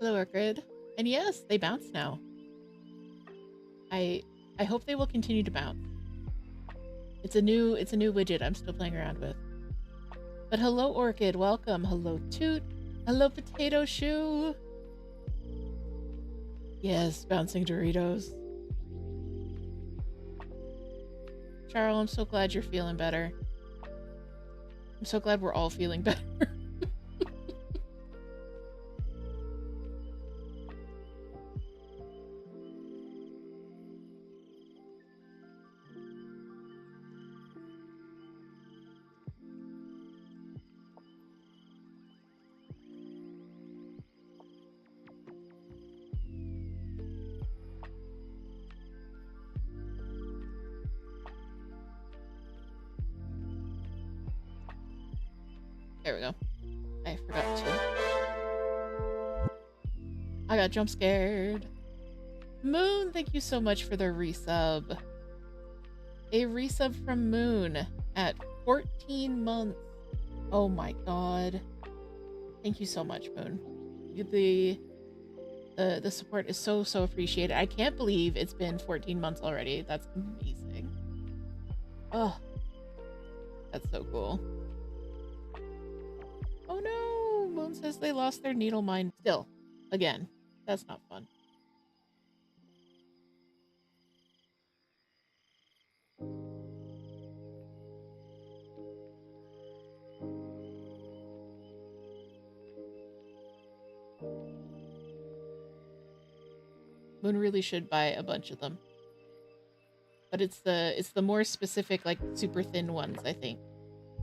Hello, Orchid. And yes, they bounce now. I hope they will continue to bounce. It's a new widget I'm still playing around with. But hello, Orchid. Welcome. Hello, Toot. Hello, Potato Shoe. Yes, bouncing Doritos. Charles, I'm so glad you're feeling better. I'm so glad we're all feeling better. There we go. I forgot to. I got jump scared. Moon, thank you so much for the resub. A resub from Moon at 14 months. Oh my god. Thank you so much, Moon. The support is so appreciated. I can't believe it's been 14 months already. That's amazing. Oh, that's so cool. Oh no! Moon says they lost their needle mine still. Again. That's not fun. Moon really should buy a bunch of them. But it's the more specific, like, super thin ones, I think,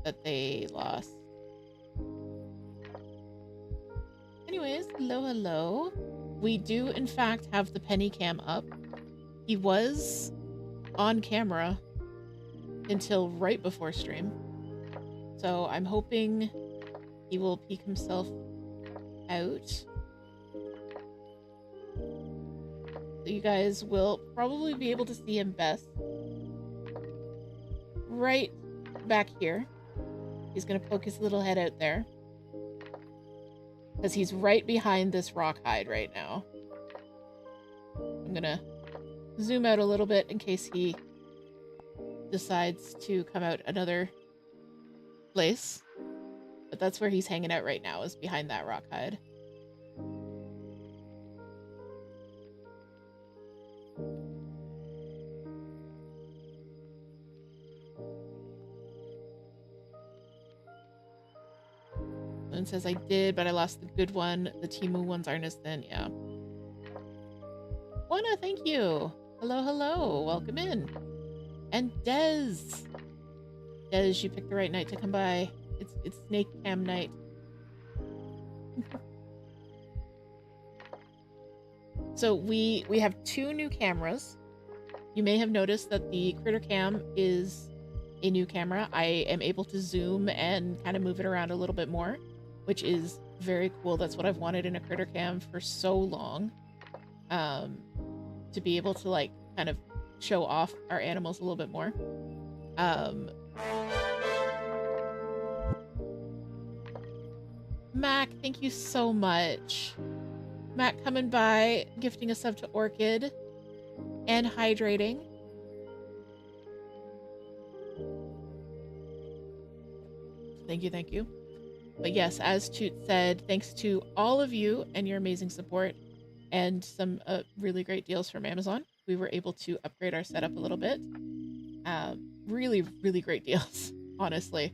that they lost. Anyways, hello. We do, in fact, have the penny cam up. He was on camera until right before stream. So I'm hoping he will peek himself out. So you guys will probably be able to see him best right back here. He's gonna poke his little head out there. Because he's right behind this rock hide right now. I'm gonna zoom out a little bit in case he decides to come out another place. But that's where he's hanging out right now, is behind that rock hide. Moon says I did, but I lost the good one. The Temu ones aren't as thin, yeah. Juana, thank you. Hello. Welcome in. And Dez. Dez, you picked the right night to come by. It's snake cam night. So we have 2 new cameras. You may have noticed that the critter cam is a new camera. I am able to zoom and kind of move it around a little bit more, which is very cool. That's what I've wanted in a critter cam for so long. To be able to, like, kind of show off our animals a little bit more. Mac, thank you so much. Mac coming by, gifting a sub to Orchid, and hydrating. Thank you. But yes, as Toot said, thanks to all of you and your amazing support and some really great deals from Amazon, we were able to upgrade our setup a little bit. Really great deals, honestly.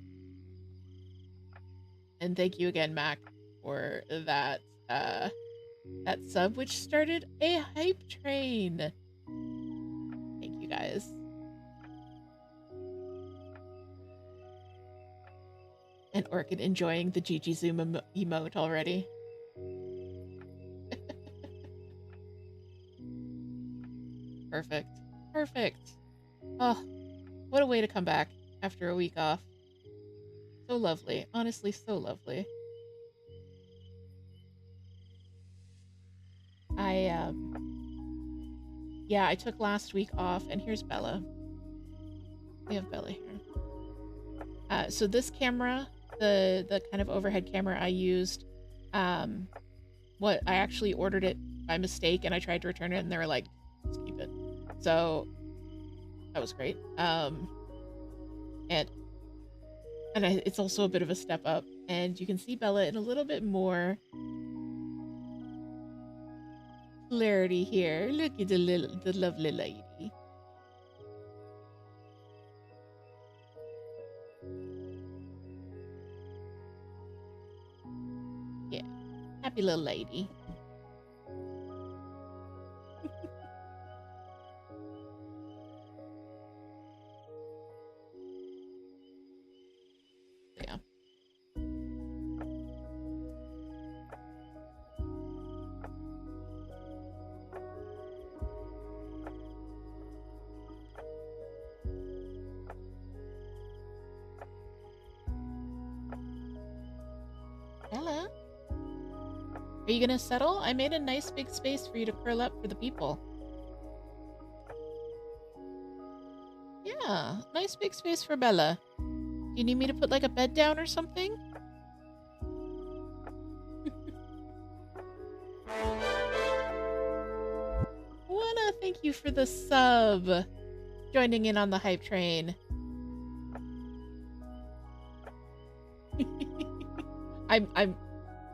And thank you again, Mac, for that that sub, which started a hype train. Thank you, guys. And Orchid enjoying the Gigi Zoom emote already. Perfect. Oh, what a way to come back after a week off. So lovely. Honestly, so lovely. I took last week off, and here's Bella. We have Bella here. So this camera, the kind of overhead camera I used, what I actually ordered it by mistake, and I tried to return it, and they were like, "Just keep it." So that was great. And it's also a bit of a step up, and you can see Bella in a little bit more clarity here. Look at the lovely lady. Yeah, happy little lady. Yeah. Bella, are you gonna settle? I made a nice big space for you to curl up for the people. Yeah, nice big space for Bella. Do you need me to put like a bed down or something? Wanna thank you for the sub. Joining in on the hype train.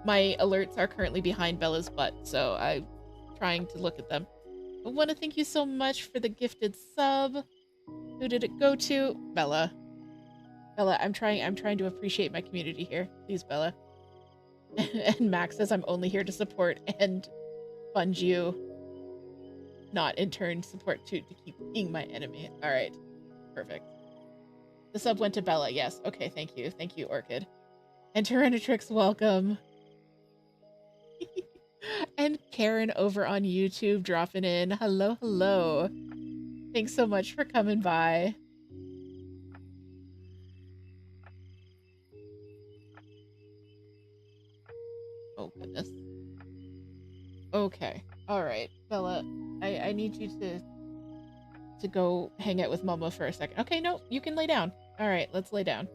My alerts are currently behind Bella's butt, so I'm trying to look at them. I want to thank you so much for the gifted sub. Who did it go to? Bella. Bella, I'm trying to appreciate my community here. Please, Bella. And Max says I'm only here to support and fund you. Not in turn support to keep being my enemy. Alright. Perfect. The sub went to Bella, yes. Okay, thank you. Thank you, Orchid. And Tyrannotrix, welcome. And Karen over on YouTube dropping in. Hello, hello. Thanks so much for coming by. Oh, goodness. Okay. Alright, Bella. I need you to go hang out with Momo for a second. Okay, no, you can lay down. Alright, let's lay down.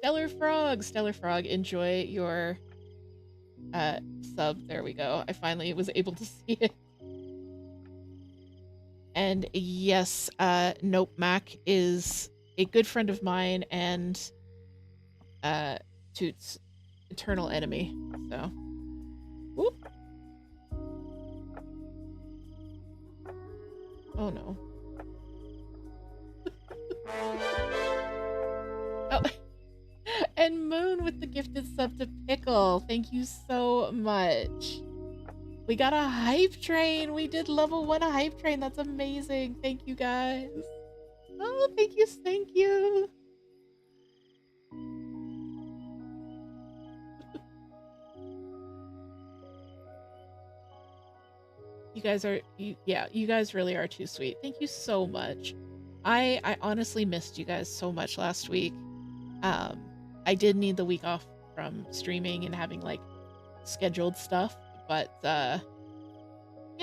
Stellar Frog, enjoy your sub. There we go. I finally was able to see it. And yes, Nope Mac is a good friend of mine and Toot's eternal enemy. So, whoop. Oh no. Oh, and Moon with the gifted sub to Pickle. Thank you so much. We got a hype train. We did level 1 a hype train. That's amazing. Thank you guys. Oh, thank you. Thank you. You guys are, yeah, you guys really are too sweet. Thank you so much. I honestly missed you guys so much last week. I did need the week off from streaming and having like scheduled stuff, but yeah,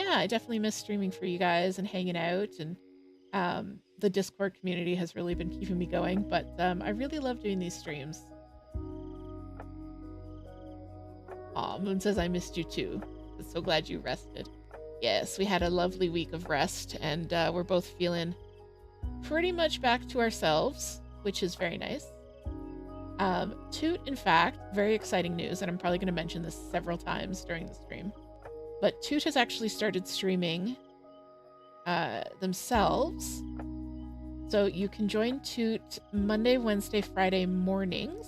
I definitely miss streaming for you guys and hanging out, and the Discord community has really been keeping me going, but I really love doing these streams. Aw, Moon says I missed you too. I'm so glad you rested. Yes, we had a lovely week of rest, and we're both feeling pretty much back to ourselves, which is very nice. Toot, in fact, very exciting news, and I'm probably going to mention this several times during the stream, but Toot has actually started streaming themselves. So you can join Toot Monday, Wednesday, Friday mornings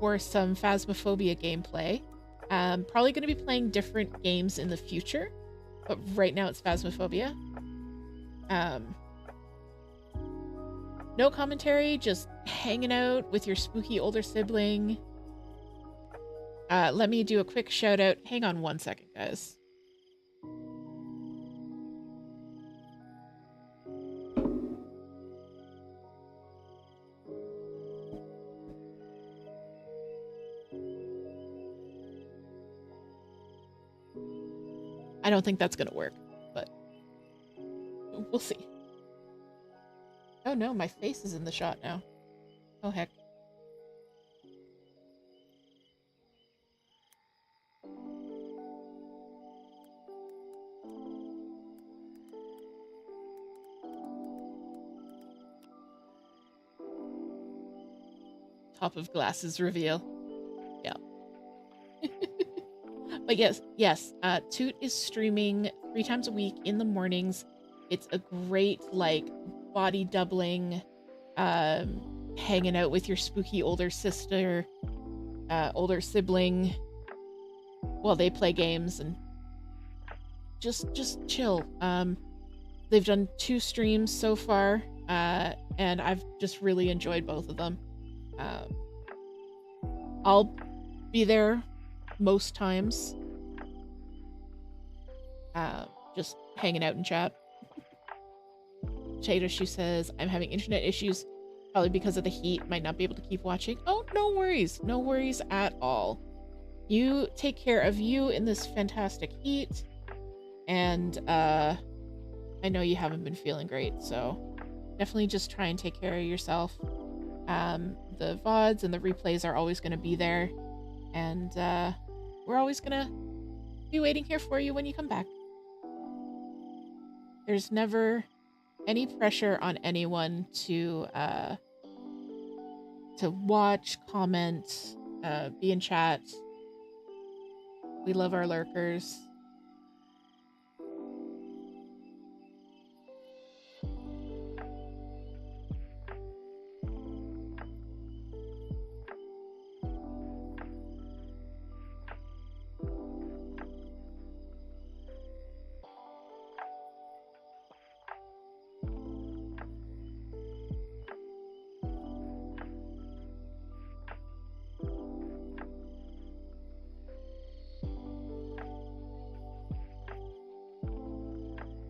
for some Phasmophobia gameplay. Probably going to be playing different games in the future, but right now it's Phasmophobia. No commentary, just hanging out with your spooky older sibling. Let me do a quick shout out. Hang on one second, guys. I don't think that's gonna work, but we'll see. Oh no, my face is in the shot now. Oh heck. Top of glasses reveal. Yeah. But yes. Toot is streaming 3 times a week in the mornings. It's a great, like, body doubling, hanging out with your spooky older sister, older sibling while they play games and just chill. They've done 2 streams so far, and I've just really enjoyed both of them. I'll be there most times, just hanging out in chat. Potato Shoe says, I'm having internet issues, probably because of the heat, might not be able to keep watching. Oh, no worries. No worries at all. You take care of you in this fantastic heat, and I know you haven't been feeling great, so definitely just try and take care of yourself. The VODs and the replays are always going to be there, and we're always going to be waiting here for you when you come back. There's never any pressure on anyone to watch, comment, be in chat. We love our lurkers.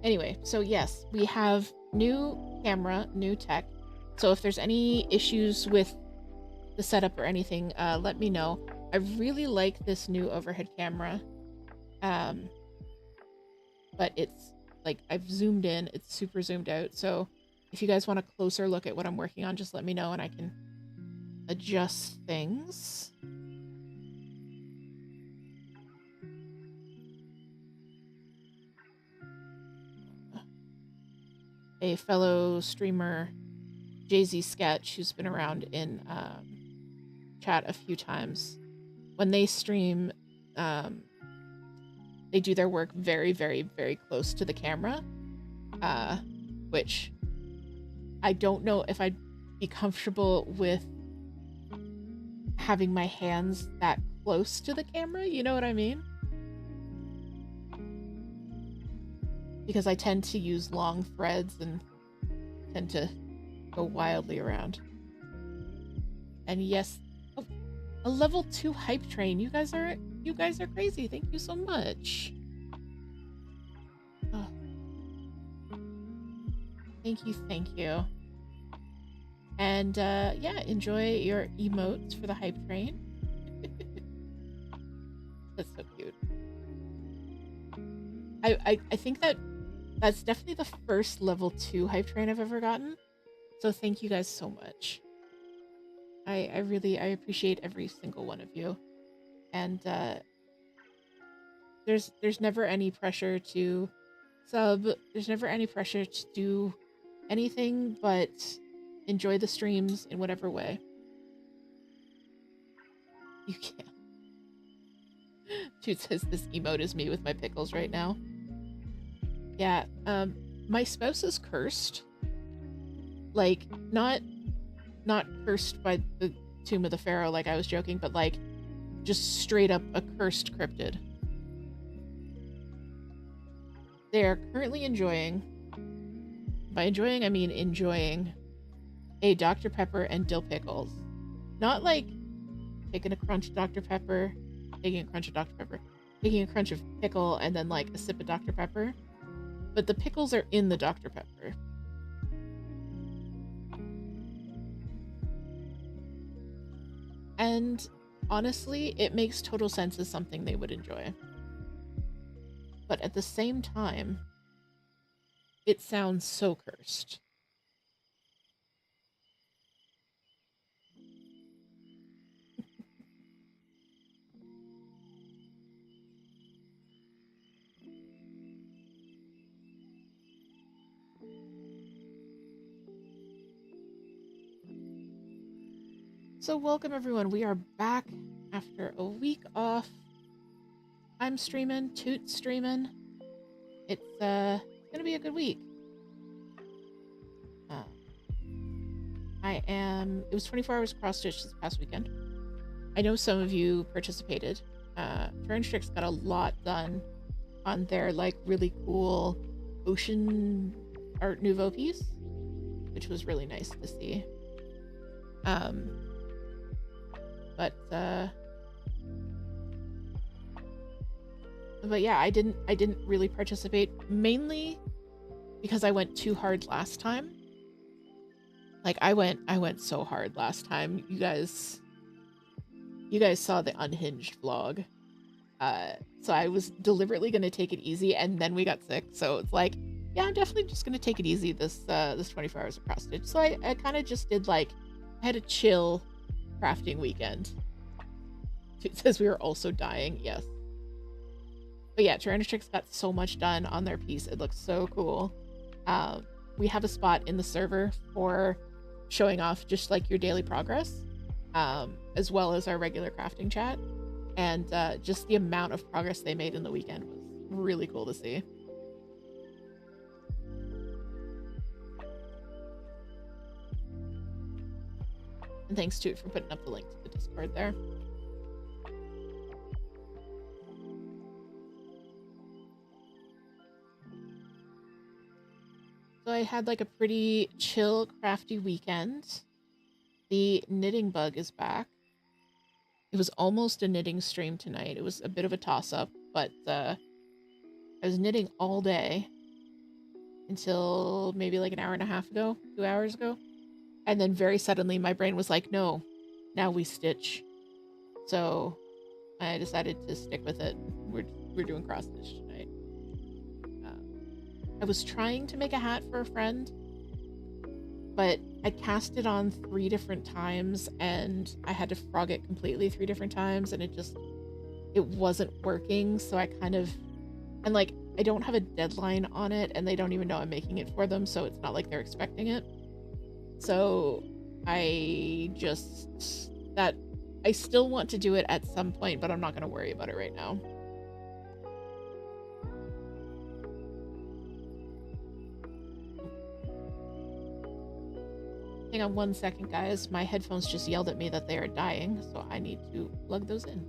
Anyway, so yes, we have new camera, new tech. So if there's any issues with the setup or anything, let me know. I really like this new overhead camera. But it's like, I've zoomed in, it's super zoomed out. So if you guys want a closer look at what I'm working on, just let me know and I can adjust things. A fellow streamer, Jay-Z Sketch, who's been around in chat a few times, when they stream, they do their work very, very, very close to the camera, which I don't know if I'd be comfortable with having my hands that close to the camera, you know what I mean? Because I tend to use long threads and tend to go wildly around. And yes, oh, a level 2 hype train. You guys are crazy. Thank you so much. Oh. Thank you. And yeah, enjoy your emotes for the hype train. That's so cute. I think that's definitely the first level 2 hype train I've ever gotten. So thank you guys so much. I really appreciate every single one of you. And there's never any pressure to sub. There's never any pressure to do anything but enjoy the streams in whatever way you can. Dude says this emote is me with my pickles right now. Yeah, my spouse is cursed. Like, not cursed by the tomb of the Pharaoh like I was joking, but like just straight up a cursed cryptid. They are currently enjoying, by enjoying I mean enjoying, a Dr. Pepper and dill pickles. Not like taking a crunch of Dr. Pepper, taking a crunch of Dr. Pepper, taking a crunch of pickle, and then like a sip of Dr. Pepper. But the pickles are in the Dr. Pepper. And honestly, it makes total sense as something they would enjoy. But at the same time, it sounds so cursed. So welcome everyone, we are back after a week off. I'm streaming, Toot's streaming. It's gonna be a good week. It was 24 hours cross stitch this past weekend. I know some of you participated. Turnstrix got a lot done on their like really cool ocean art nouveau piece, which was really nice to see. But yeah, I didn't really participate, mainly because I went too hard last time. Like I went so hard last time. You guys saw the unhinged vlog. So I was deliberately gonna take it easy, and then we got sick. So it's like, yeah, I'm definitely just gonna take it easy this 24 hours of cross stitch. So I kind of just did like, I had a chill crafting weekend. It says we were also dying, yes. But yeah, Turnstrix got so much done on their piece. It looks so cool. We have a spot in the server for showing off just like your daily progress, as well as our regular crafting chat. And just the amount of progress they made in the weekend was really cool to see. And thanks Toot for putting up the link to the Discord there. So I had like a pretty chill, crafty weekend. The knitting bug is back. It was almost a knitting stream tonight. It was a bit of a toss-up, but I was knitting all day until maybe like an hour and a half ago, 2 hours ago. And then very suddenly my brain was like, no, now we stitch. So I decided to stick with it. We're doing cross stitch tonight. I was trying to make a hat for a friend, but I cast it on 3 different times and I had to frog it completely 3 different times, and it wasn't working. So I kind of, and like, I don't have a deadline on it and they don't even know I'm making it for them. So it's not like they're expecting it. So I still want to do it at some point, but I'm not going to worry about it right now. Hang on 1 second, guys. My headphones just yelled at me that they are dying, so I need to plug those in.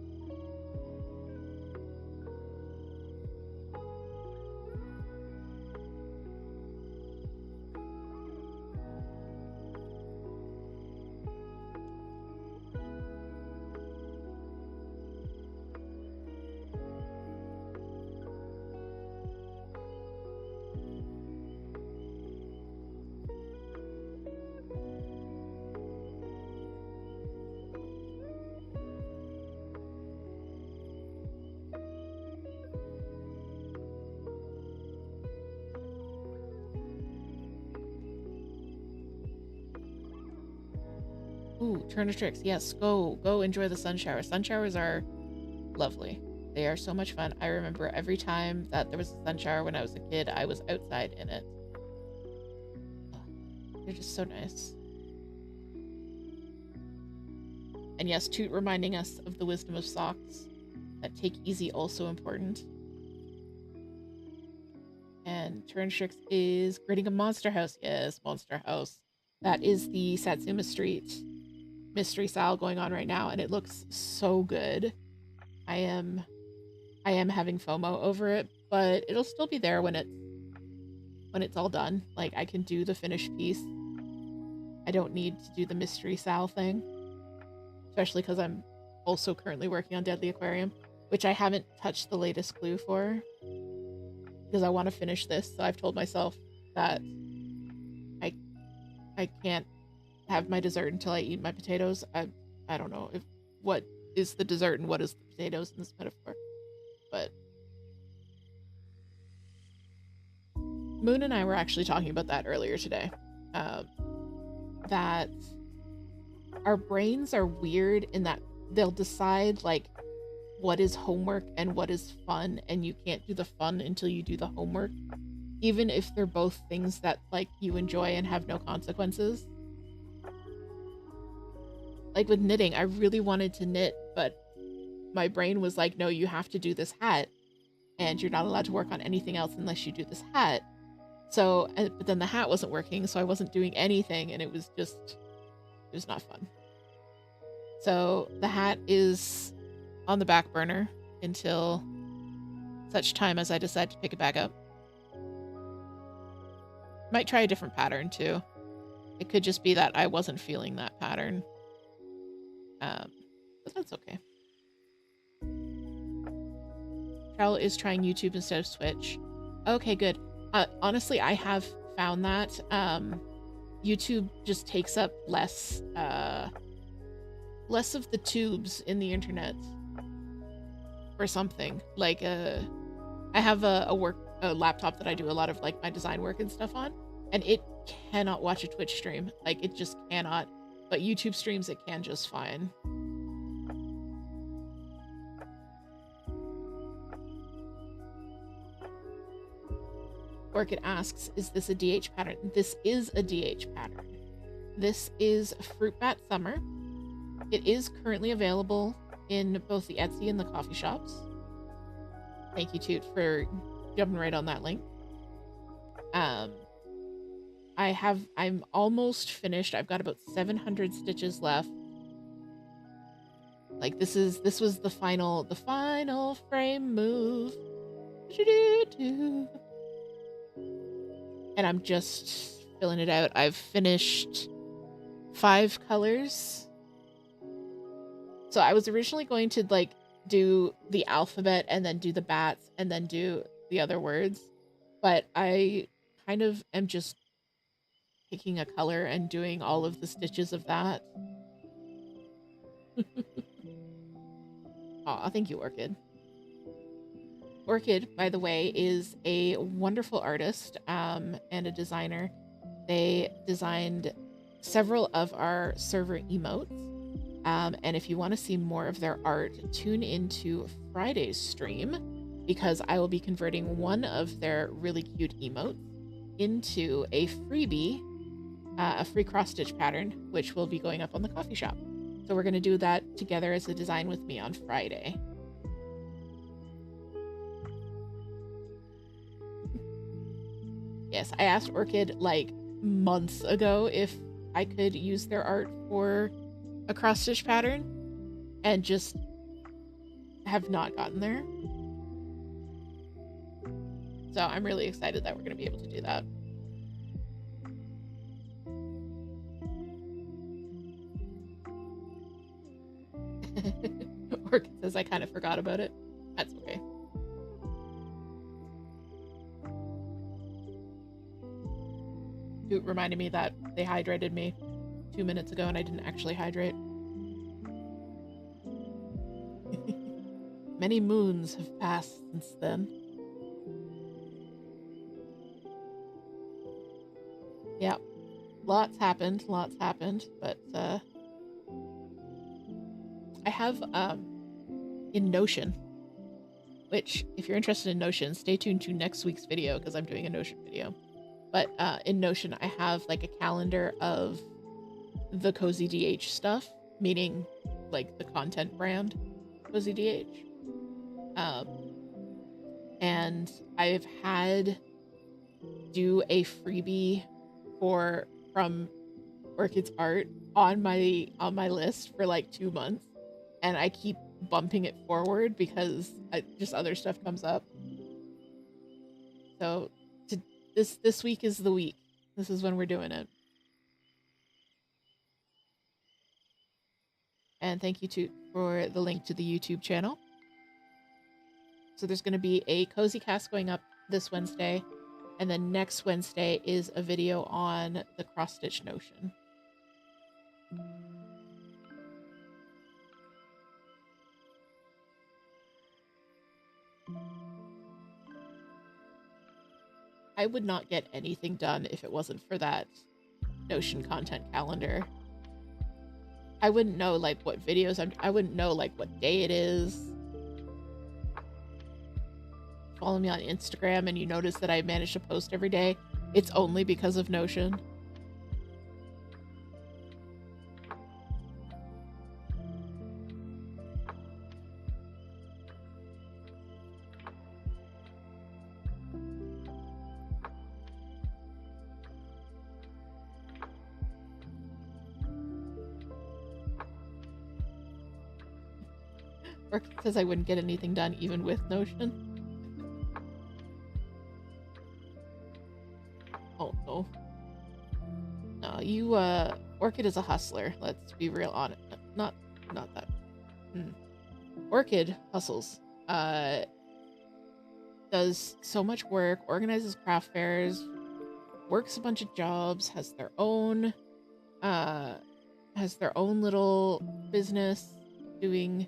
Ooh, Turnstrix, yes, go enjoy the sun shower. Sun showers are lovely. They are so much fun. I remember every time that there was a sun shower when I was a kid, I was outside in it. They're just so nice. And yes, Toot reminding us of the wisdom of socks. That take easy, also important. And Turnstrix is creating a monster house. Yes, monster house. That is the Satsuma Street mystery style going on right now, and it looks so good. I am having FOMO over it, but it'll still be there when it's all done. Like, I can do the finished piece. I don't need to do the mystery style thing, especially because I'm also currently working on Deadly Aquarium, which I haven't touched the latest glue for because I want to finish this. So I've told myself that I can't have my dessert until I eat my potatoes. I don't know what is the dessert and what is the potatoes in this metaphor, but Moon and I were actually talking about that earlier today. That our brains are weird in that they'll decide like what is homework and what is fun, and you can't do the fun until you do the homework, even if they're both things that like you enjoy and have no consequences. like with knitting, I really wanted to knit, but my brain was like, no, you have to do this hat, and you're not allowed to work on anything else unless you do this hat. So, but then the hat wasn't working, so I wasn't doing anything, and it was not fun. So the hat is on the back burner until such time as I decide to pick it back up. Might try a different pattern too. It could just be that I wasn't feeling that pattern. But that's okay. Trowel is trying YouTube instead of Switch. Okay, good. Honestly, I have found that YouTube just takes up less of the tubes in the internet or something. Like I have a laptop that I do a lot of like my design work and stuff on, and it cannot watch a Twitch stream. Like it just cannot. But YouTube streams it can just fine. Orchid asks, is this a DH pattern? This is a DH pattern. This is Fruit Bat Summer. It is currently available in both the Etsy and the coffee shops. Thank you, Toot, for jumping right on that link. I'm almost finished. I've got about 700 stitches left. Like this was the final frame move. And I'm just filling it out. I've finished 5 colors. So I was originally going to like do the alphabet and then do the bats and then do the other words, but I kind of am just picking a color and doing all of the stitches of that. Aw, thank you, Orchid. Orchid, by the way, is a wonderful artist and a designer. They designed several of our server emotes. And if you want to see more of their art, tune into Friday's stream, because I will be converting one of their really cute emotes into a freebie, a free cross-stitch pattern, which will be going up on the coffee shop. So we're going to do that together as a design with me on Friday. Yes, I asked Orchid like months ago if I could use their art for a cross-stitch pattern, and just have not gotten there. So I'm really excited that we're going to be able to do that. Orchid says I kind of forgot about it. That's okay. It reminded me that they hydrated me 2 minutes ago and I didn't actually hydrate. Many moons have passed since then. Yeah, lots happened, but I have in Notion, which if you're interested in Notion, stay tuned to next week's video because I'm doing a Notion video. But in Notion, I have like a calendar of the thecozydh stuff, meaning like the content brand thecozydh. And I've had do a freebie from Orchid's art on my list for like 2 months, and I keep bumping it forward because just other stuff comes up. So this week is the week. This is when we're doing it. And thank you for the link to the YouTube channel. So there's going to be a cozy cast going up this Wednesday, and then next Wednesday is a video on the cross-stitch notion. I would not get anything done if it wasn't for that Notion content calendar. I wouldn't know like what videos I wouldn't know like what day it is. Follow me on Instagram and you notice that I manage to post every day. It's only because of Notion. Orchid says I wouldn't get anything done even with Notion. Oh no. No, you Orchid is a hustler. Let's be real on it. Not that. Orchid hustles. Does so much work, organizes craft fairs, works a bunch of jobs, has their own little business doing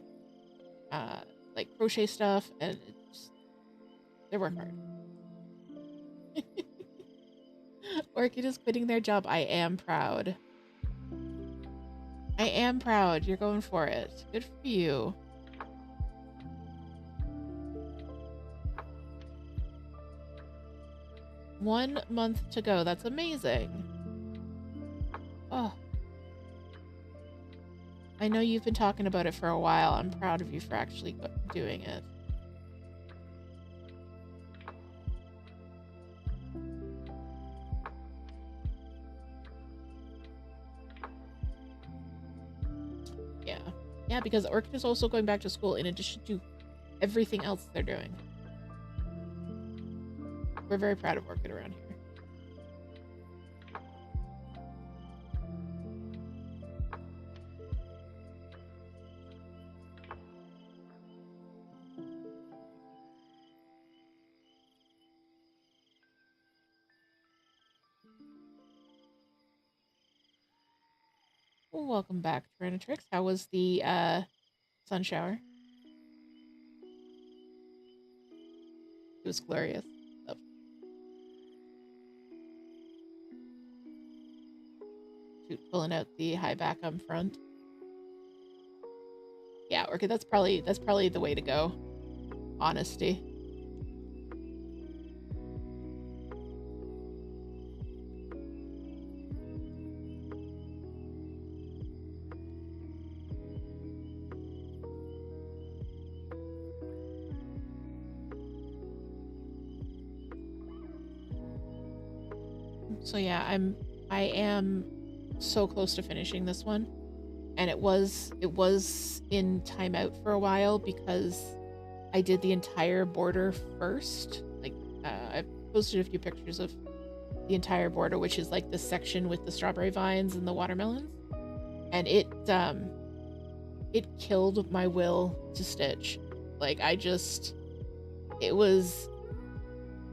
like crochet stuff, and they work hard. Orchid is quitting their job. I am proud. I am proud. You're going for it. Good for you. One month to go. That's amazing. Oh. I know you've been talking about it for a while. I'm proud of you for actually doing it. Yeah. Yeah, because Orchid is also going back to school in addition to everything else they're doing. We're very proud of Orchid around here. Welcome back, Tyrannotrix. How was the sun shower? It was glorious. Love. Pulling out the high back on front. Yeah, Orchid, that's probably the way to go. Honesty. So yeah, I am so close to finishing this one, and it was in timeout for a while because I did the entire border first. Like I've posted a few pictures of the entire border, which is like the section with the strawberry vines and the watermelons, and it killed my will to stitch. Like it was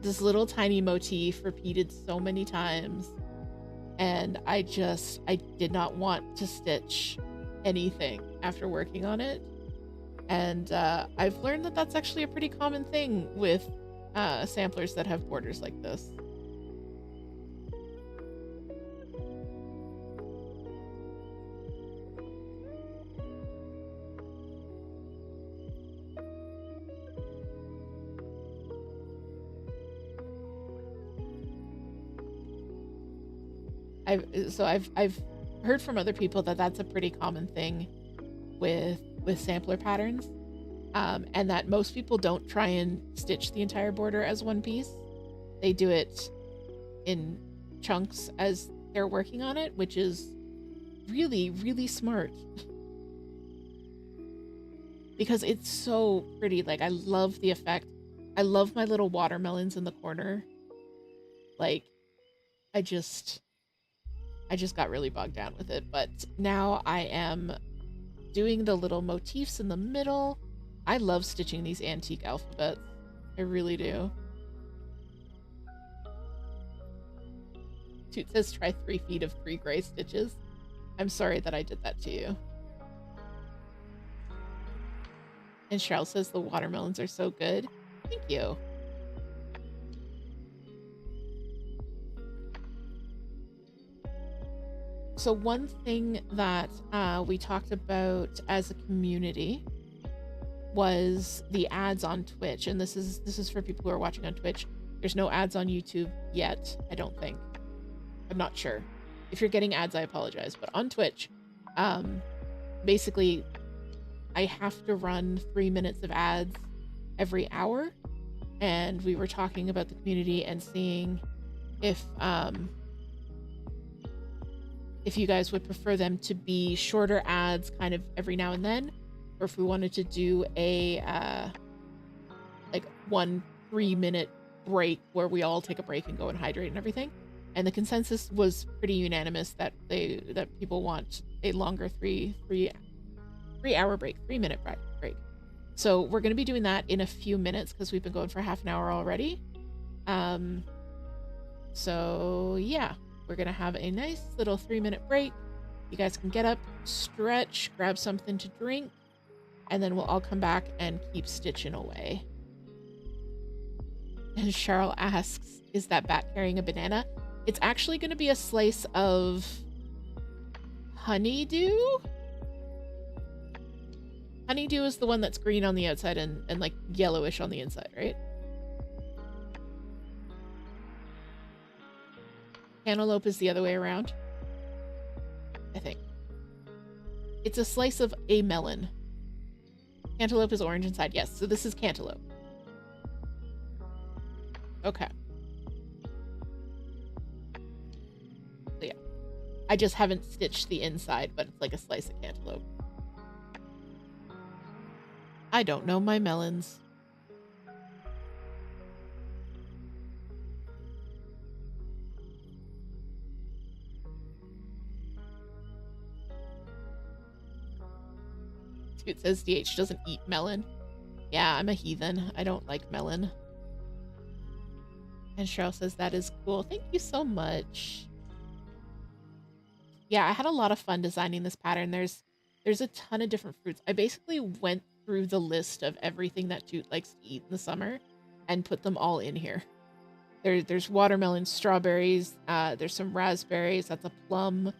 this little tiny motif repeated so many times, and I did not want to stitch anything after working on it. And I've learned that that's actually a pretty common thing with samplers that have borders like this. I've heard from other people that that's a pretty common thing with sampler patterns, and that most people don't try and stitch the entire border as one piece. They do it in chunks as they're working on it, which is really, really smart. Because it's so pretty. Like, I love the effect. I love my little watermelons in the corner. Like, I just got really bogged down with it, but now I am doing the little motifs in the middle. I love stitching these antique alphabets. I really do. Toot says try 3 feet of 3 gray stitches. I'm sorry that I did that to you. And Cheryl says the watermelons are so good. Thank you. So one thing that we talked about as a community was the ads on Twitch, and this is for people who are watching on Twitch. There's no ads on YouTube yet, I don't think. I'm not sure. If you're getting ads, I apologize. But on Twitch, basically, I have to run 3 minutes of ads every hour, and we were talking about the community and seeing if you guys would prefer them to be shorter ads kind of every now and then, or if we wanted to do a like 1 3-minute break where we all take a break and go and hydrate and everything. And the consensus was pretty unanimous that people want a longer 3-hour break, 3-minute break. So we're going to be doing that in a few minutes because we've been going for half an hour already. So yeah, we're going to have a nice little 3-minute break. You guys can get up, stretch, grab something to drink, and then we'll all come back and keep stitching away. And Cheryl asks, is that bat carrying a banana? It's actually going to be a slice of honeydew? Honeydew is the one that's green on the outside and like yellowish on the inside, right? Cantaloupe is the other way around, I think. It's a slice of a melon. Cantaloupe is orange inside. Yes, so this is cantaloupe. Okay. So yeah. I just haven't stitched the inside, but it's like a slice of cantaloupe. I don't know my melons. It says DH doesn't eat melon. Yeah, I'm a heathen. I don't like melon. And Cheryl says that is cool. Thank you so much. Yeah, I had a lot of fun designing this pattern. There's a ton of different fruits. I basically went through the list of everything that Toot likes to eat in the summer and put them all in here. There's watermelon, strawberries, there's some raspberries, that's a plum,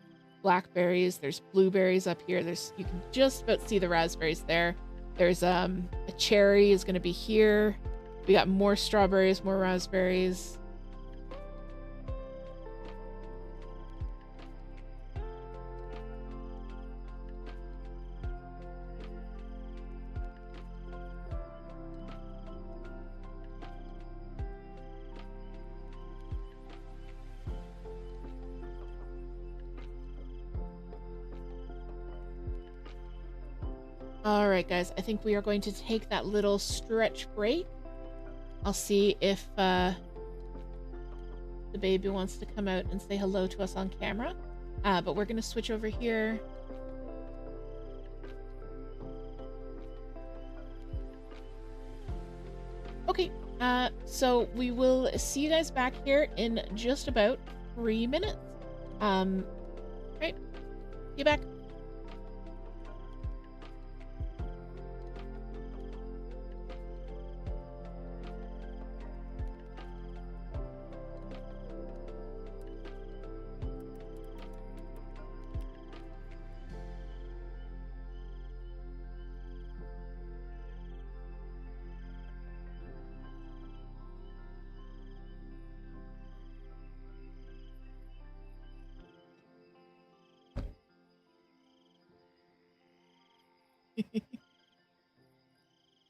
blackberries, there's blueberries up here. You can just about see the raspberries there. There's a cherry is going to be here. We got more strawberries, more raspberries. All right, guys, I think we are going to take that little stretch break. I'll see if the baby wants to come out and say hello to us on camera. But we're going to switch over here. Okay, so we will see you guys back here in just about 3 minutes. Right, get back.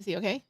Is he okay?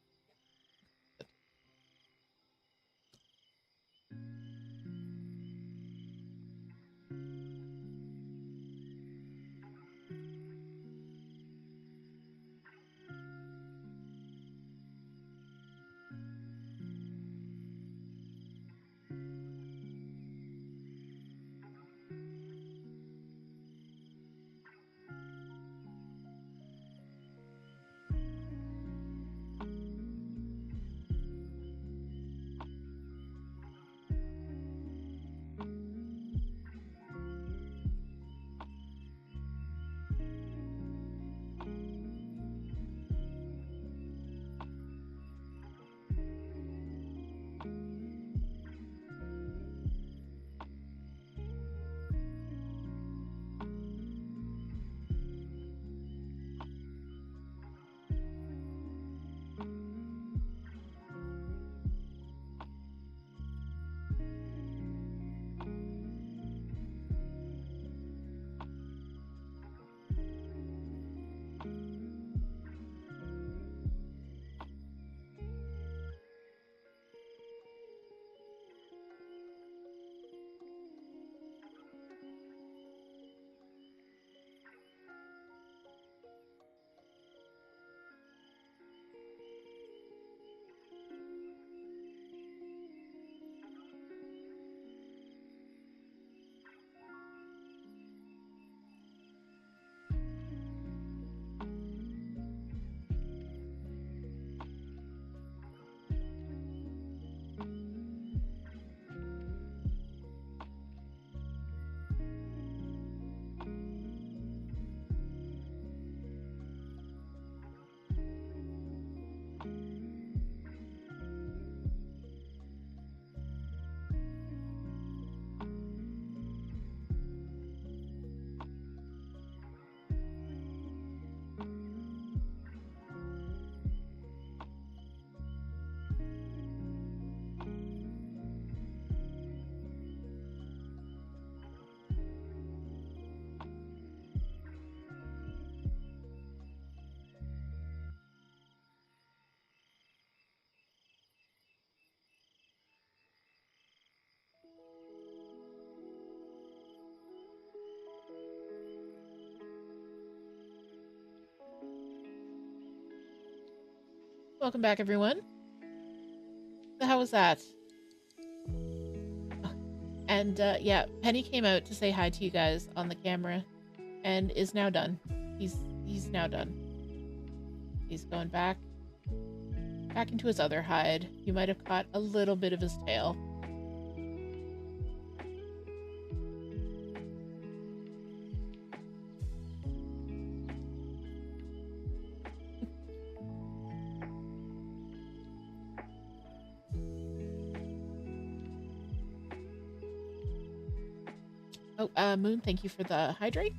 Welcome back, everyone. So how was that? And yeah, Penny came out to say hi to you guys on the camera and is now done. He's now done. He's going back into his other hide. You might have caught a little bit of his tail. Oh, Moon, thank you for the hydrate.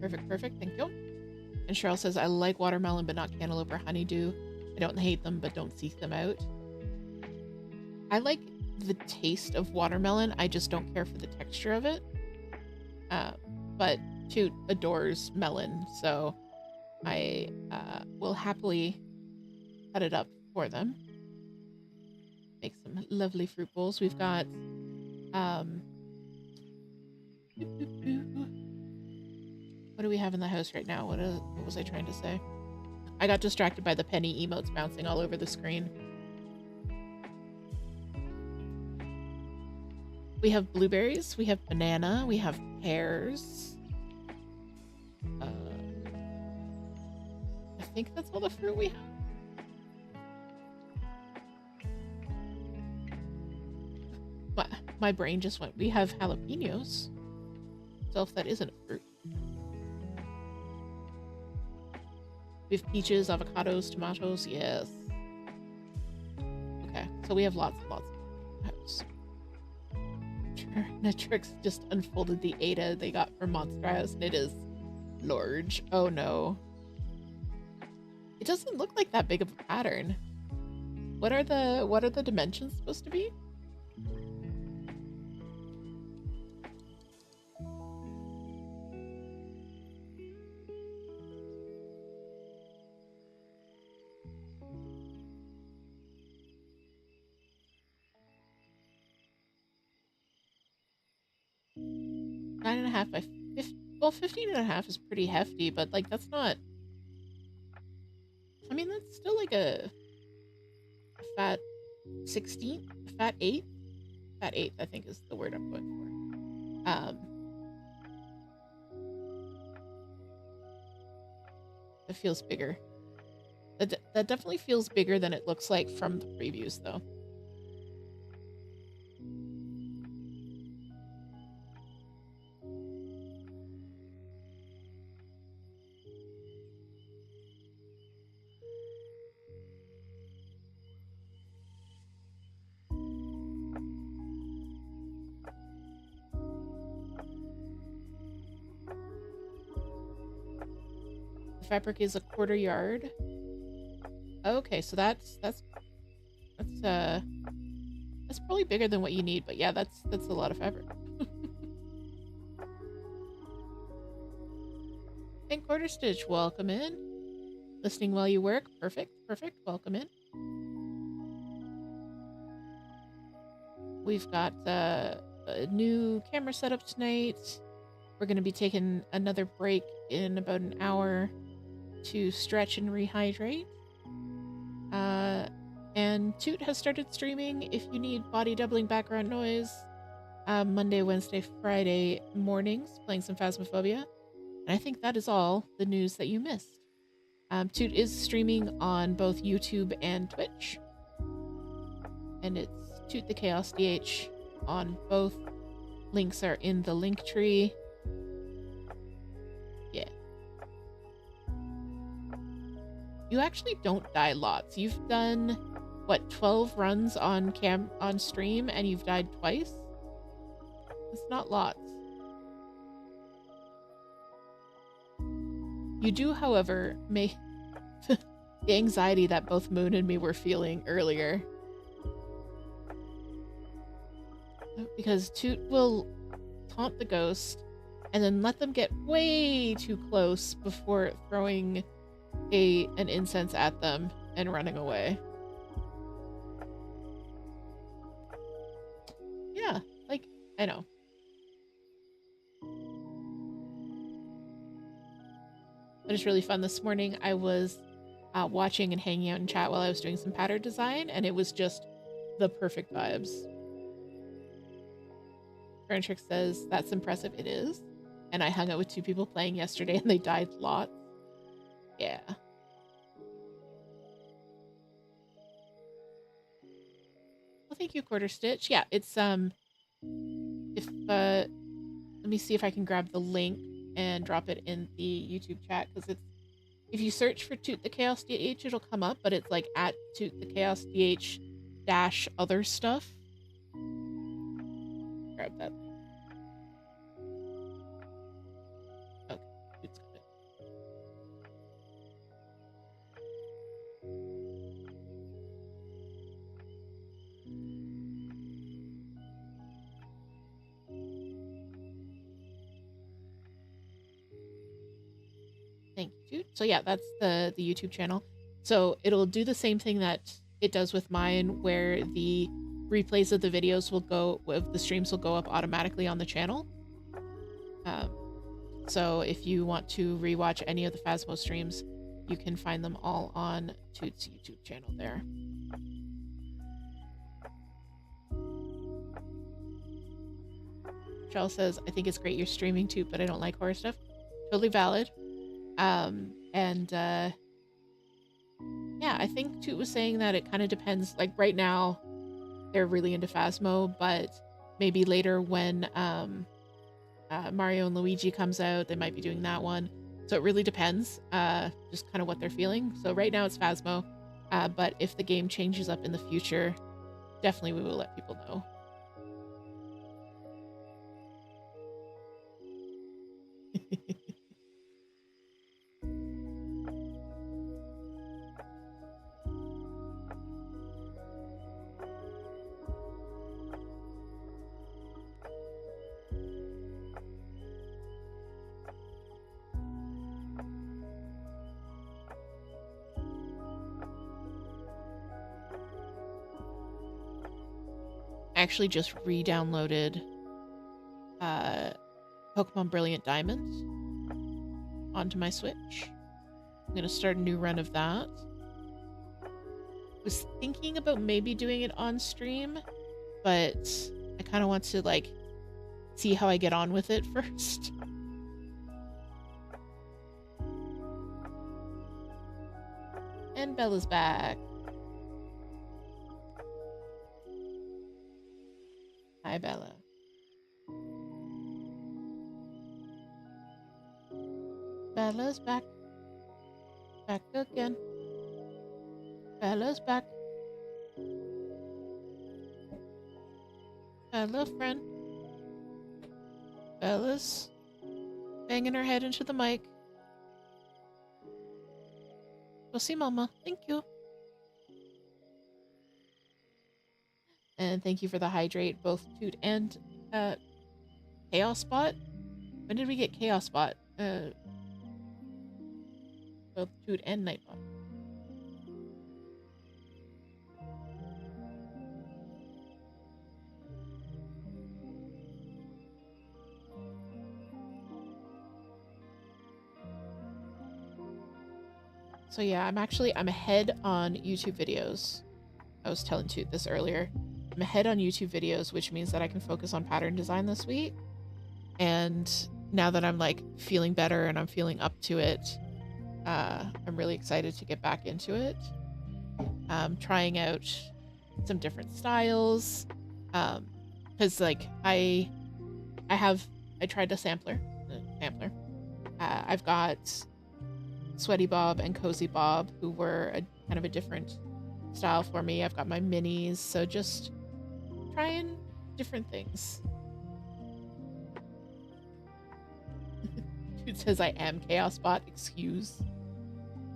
Perfect, thank you. And Cheryl says, I like watermelon, but not cantaloupe or honeydew. I don't hate them, but don't seek them out. I like the taste of watermelon. I just don't care for the texture of it. But Toot adores melon, so I will happily cut it up for them. Make some lovely fruit bowls. We've got what do we have in the house right now? What was I trying to say? I got distracted by the Penny emotes bouncing all over the screen. We have blueberries, we have banana, we have pears. I think that's all the fruit we have. My brain just went, we have jalapenos. So if that isn't a fruit. We have peaches, avocados, tomatoes, yes. Okay, so we have lots and lots of house. Netrix just unfolded the Ada they got from Monster House, and it is large. Oh no. It doesn't look like that big of a pattern. What are the dimensions supposed to be? Nine and a half by 15 and a half is pretty hefty, but like that's not, I mean, that's still like a fat 16, a fat 8. Fat 8, I think, is the word I'm going for. It feels bigger. That definitely feels bigger than it looks like from the previews, though. Fabric is a 1/4 yard. Okay, so that's probably bigger than what you need, but yeah, that's a lot of fabric. And Quarter Stitch, welcome in. Listening while you work, perfect, welcome in. We've got a new camera setup tonight. We're going to be taking another break in about an hour to stretch and rehydrate. And Toot has started streaming if you need body doubling background noise. Monday, Wednesday, Friday mornings, playing some Phasmophobia. And I think that is all the news that you missed. Toot is streaming on both YouTube and Twitch. And it's Toot the Chaos DH on both. Links are in the link tree. Yeah. You actually don't die lots. You've done, what, 12 runs on stream, and you've died twice? It's not lots. You do, however, make the anxiety that both Moon and me were feeling earlier. Because Toot will taunt the ghost and then let them get way too close before throwing an incense at them and running away. Yeah, like, I know. But it's really fun. This morning I was watching and hanging out in chat while I was doing some pattern design, and it was just the perfect vibes. Furnitrick says, that's impressive. It is. And I hung out with 2 people playing yesterday and they died lots. Yeah. Well, thank you, Quarter Stitch. Yeah, it's let me see if I can grab the link and drop it in the YouTube chat, because it's, if you search for Toot the Chaos DH, it'll come up, but it's like at Toot the Chaos DH dash other stuff. Grab that. Okay, it's got it. Thank you. So yeah, that's the YouTube channel. So it'll do the same thing that it does with mine, where the replays of the videos will go, the streams will go up automatically on the channel. So if you want to rewatch any of the Phasmo streams, you can find them all on Toot's YouTube channel there. Michelle says, I think it's great you're streaming Toot, but I don't like horror stuff. Totally valid. Yeah, I think Toot was saying that it kind of depends. Like right now, they're really into Phasmo, but maybe later when Mario and Luigi comes out, they might be doing that one. So it really depends, just kind of what they're feeling. So right now it's Phasmo, but if the game changes up in the future, definitely we will let people know. Actually just re-downloaded Pokemon Brilliant Diamond onto my Switch. I'm gonna start a new run of that. Was thinking about maybe doing it on stream, but I kind of want to like see how I get on with it first. And Bella's back. Hi, Bella. Bella's back. Back again. Bella's back. Bella, friend. Bella's banging her head into the mic. Go see Mama. Thank you. And thank you for the hydrate, both Toot and Chaos Spot. When did we get Chaos Spot? Both Toot and Nightbot. So yeah, I'm ahead on YouTube videos. I was telling Toot this earlier. I'm ahead on YouTube videos, which means that I can focus on pattern design this week. And now that I'm like feeling better and I'm feeling up to it, I'm really excited to get back into it. Trying out some different styles. Cause like I tried a sampler. I've got Sweaty Bob and Cozy Bob, who were kind of a different style for me. I've got my minis, so just trying different things. Toot says I am Chaos Bot. Excuse.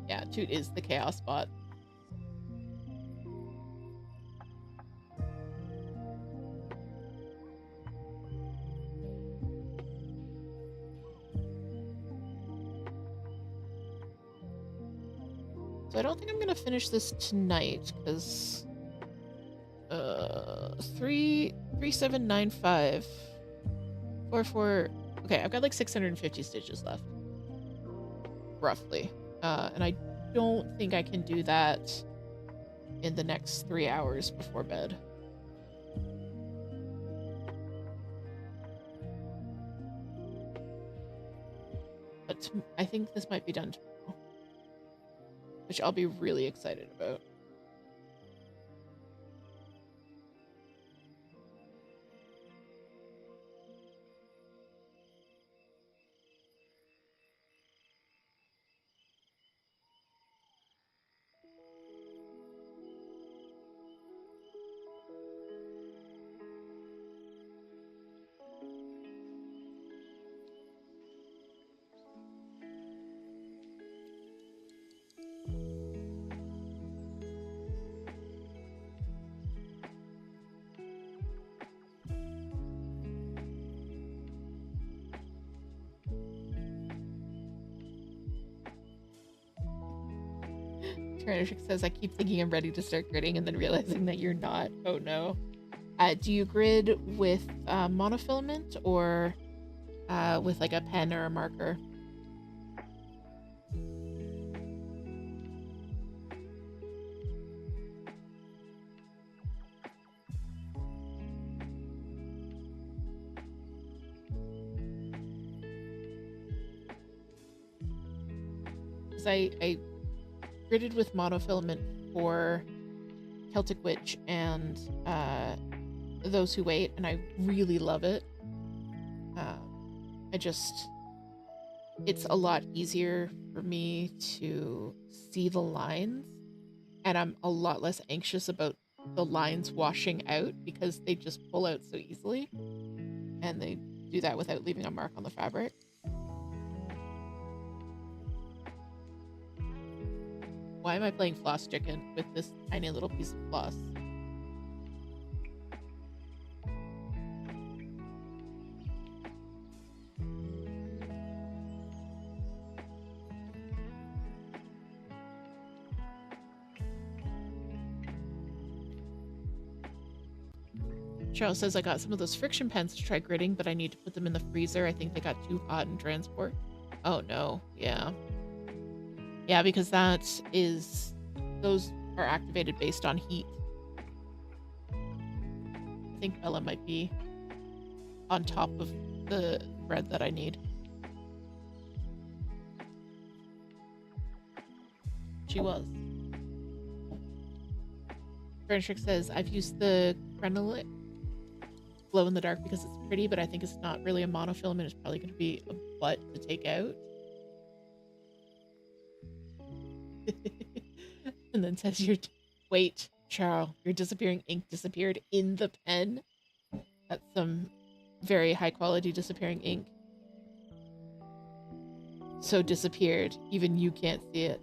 Yeah, Toot is the Chaos Bot. So I don't think I'm gonna finish this tonight, because 3795 44. Okay, I've got like 650 stitches left. roughly. And I don't think I can do that in the next 3 hours before bed. But I think this might be done tomorrow, which I'll be really excited about. Tyrannotrick says, I keep thinking I'm ready to start gridding and then realizing that you're not. Oh no. Do you grid with monofilament or with like a pen or a marker? Because I gridded with monofilament for Celtic Witch and Those Who Wait, and I really love it. It's a lot easier for me to see the lines, and I'm a lot less anxious about the lines washing out because they just pull out so easily, and they do that without leaving a mark on the fabric. Why am I playing floss chicken with this tiny little piece of floss? Charles says, I got some of those friction pens to try gridding, but I need to put them in the freezer. I think they got too hot in transport. Oh no, yeah. Yeah, because those are activated based on heat. I think Bella might be on top of the thread that I need. She was. Furniture says, I've used the Crenolite glow in the dark because it's pretty, but I think it's not really a monofilament. It's probably going to be a butt to take out. And then says, wait, Charles, your disappearing ink disappeared in the pen. That's some very high quality disappearing ink. So disappeared, even you can't see it.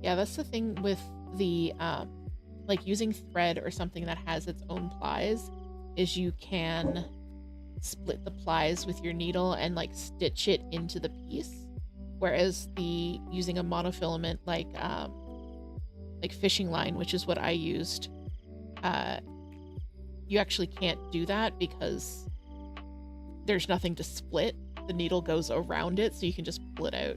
Yeah, that's the thing with the like using thread or something that has its own plies, is you can split the plies with your needle and like stitch it into the piece, whereas using a monofilament like fishing line, which is what I used, you actually can't do that because there's nothing to split. The needle goes around it, so you can just pull it out.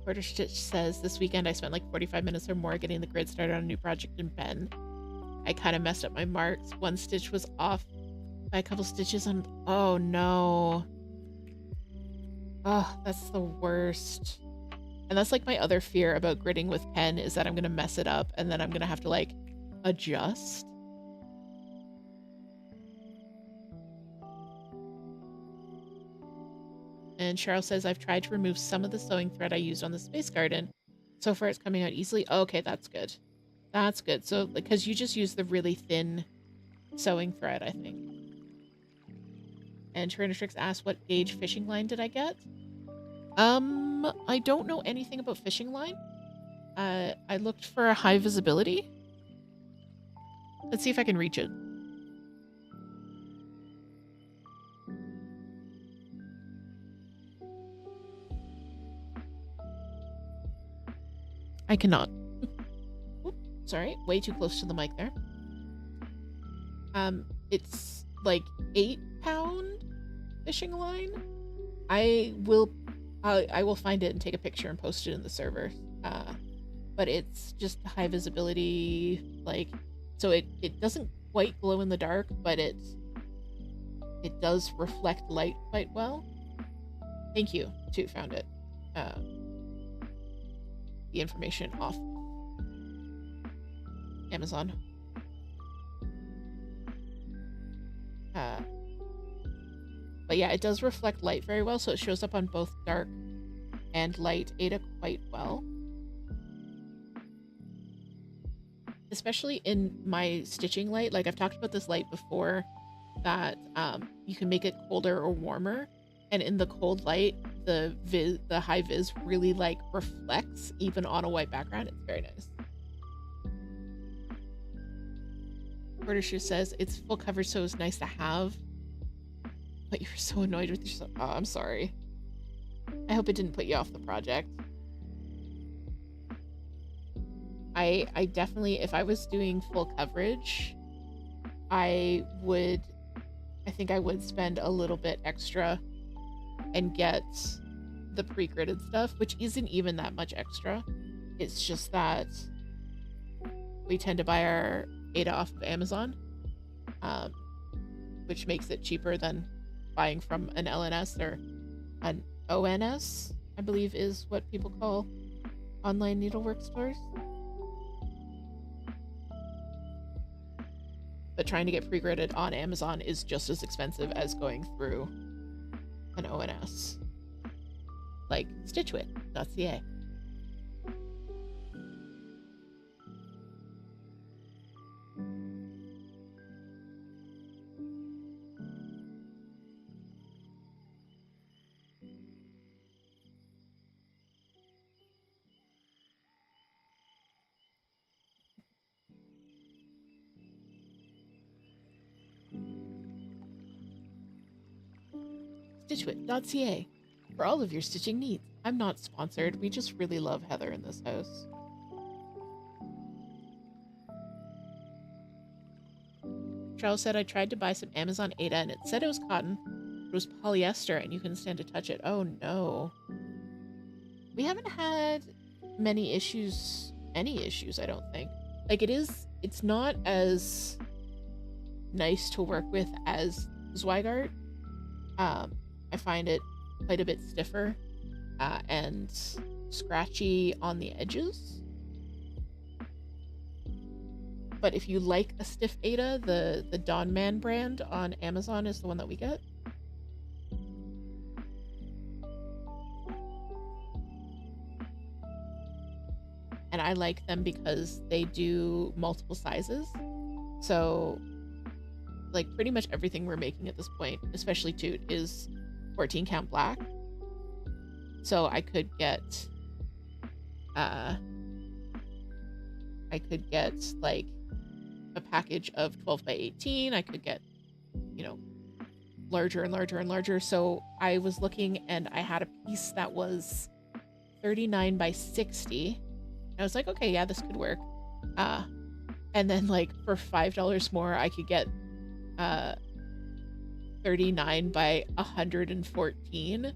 Quarter Stitch says, this weekend I spent like 45 minutes or more getting the grid started on a new project in Ben. I kind of messed up my marks. One stitch was off by a couple stitches on... Oh no. Oh, that's the worst. And that's like my other fear about gridding with pen, is that I'm going to mess it up and then I'm going to have to like adjust. And Cheryl says, I've tried to remove some of the sewing thread I used on the Space Garden. So far it's coming out easily. Oh, okay, that's good. That's good. So, because you just use the really thin sewing thread, I think. And Tyrannotrix asked, what gauge fishing line did I get? I don't know anything about fishing line. I looked for a high visibility. Let's see if I can reach it. I cannot. Oop, sorry, way too close to the mic there. It's like 8-pound fishing line. I will find it and take a picture and post it in the server. But it's just high visibility, like, so it doesn't quite glow in the dark, but it does reflect light quite well. Thank you, too, found it. The information off Amazon. But yeah, it does reflect light very well, so it shows up on both dark and light Ada quite well. Especially in my stitching light, like I've talked about this light before, that you can make it colder or warmer, and in the cold light, the high vis really like reflects even on a white background. It's very nice. Portisha says it's full coverage, so it's nice to have. But you're so annoyed with yourself. Oh, I'm sorry. I hope it didn't put you off the project. I definitely, if I was doing full coverage, I think I would spend a little bit extra and get the pre-gridded stuff, which isn't even that much extra. It's just that we tend to buy our Ada off of Amazon, which makes it cheaper than buying from an LNS or an ONS, I believe is what people call online needlework stores. But trying to get pre-gridded on Amazon is just as expensive as going through an ONS. Like stitchwit.ca. Stitchwit.ca for all of your stitching needs. I'm not sponsored. We just really love Heather in this house. Charles said I tried to buy some Amazon Ada and it said it was cotton. It was polyester and you couldn't stand to touch it. Oh no. We haven't had many issues, any issues, I don't think. Like it's not as nice to work with as Zweigart. I find it quite a bit stiffer and scratchy on the edges. But if you like a stiff Ada, the Dawn Man brand on Amazon is the one that we get. And I like them because they do multiple sizes. So, like, pretty much everything we're making at this point, especially Toot, is 14 count black. So I could get like a package of 12 by 18. I could get, you know, larger and larger and larger. So I was looking and I had a piece that was 39 by 60. And I was like, okay, yeah, this could work. And then like for $5 more, I could get 39 by 114.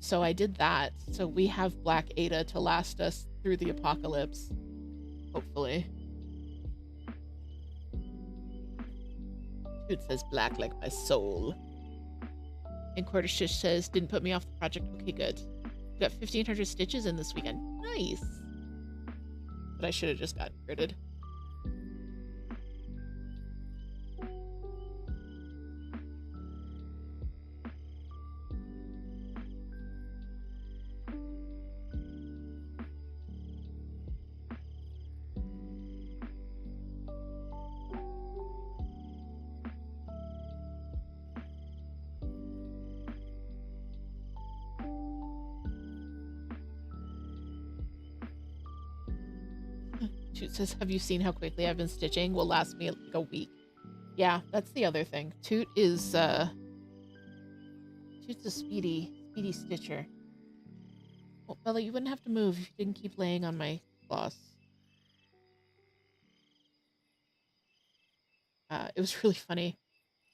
So I did that. So we have black Ada to last us through the apocalypse, hopefully. It says black like my soul. And Quartershish says, didn't put me off the project. Okay, good. We got 1,500 stitches in this weekend. Nice. But I should have just gotten gridded. Toot says, have you seen how quickly I've been stitching? Will last me like a week. Yeah, that's the other thing. Toot's a speedy stitcher. Well, Bella, you wouldn't have to move if you didn't keep laying on my floss. It was really funny.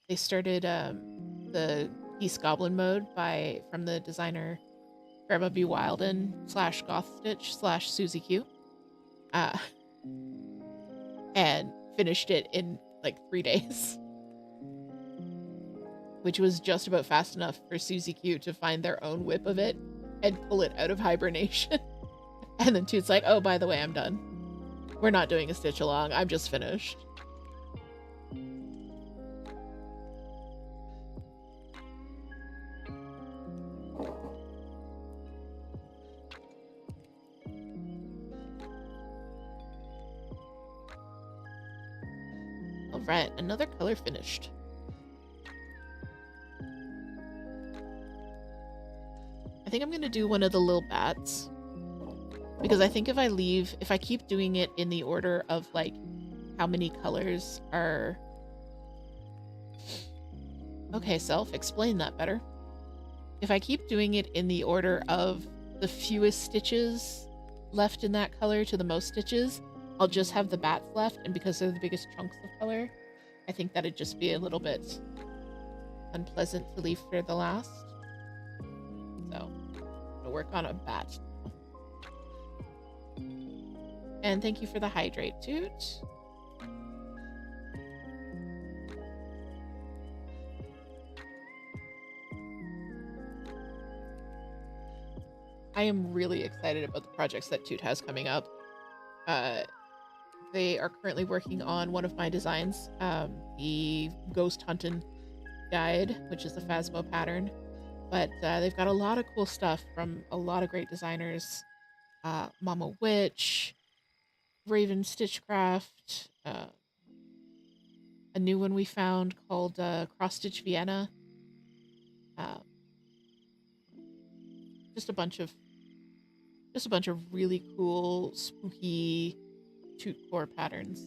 They started the Peace Goblin mode from the designer Grandma B. Wilden / Goth Stitch / Susie Q. And finished it in like 3 days. Which was just about fast enough for Susie Q to find their own whip of it and pull it out of hibernation. And then Toot's like, oh, by the way, I'm done. We're not doing a stitch along. I'm just finished. All right, another color finished. I think I'm going to do one of the little bats. Because I think if I keep doing it in the order of, like, how many colors are... Okay, self, explain that better. If I keep doing it in the order of the fewest stitches left in that color to the most stitches, I'll just have the bats left, and because they're the biggest chunks of color, I think that'd just be a little bit unpleasant to leave for the last. So, I'm gonna work on a bat. And thank you for the hydrate, Toot. I am really excited about the projects that Toot has coming up. They are currently working on one of my designs, the Ghost Huntin' Guide, which is the Phasmo pattern. But they've got a lot of cool stuff from a lot of great designers. Mama Witch, Raven Stitchcraft, a new one we found called Cross Stitch Vienna. Just a bunch of really cool, spooky Toot core patterns.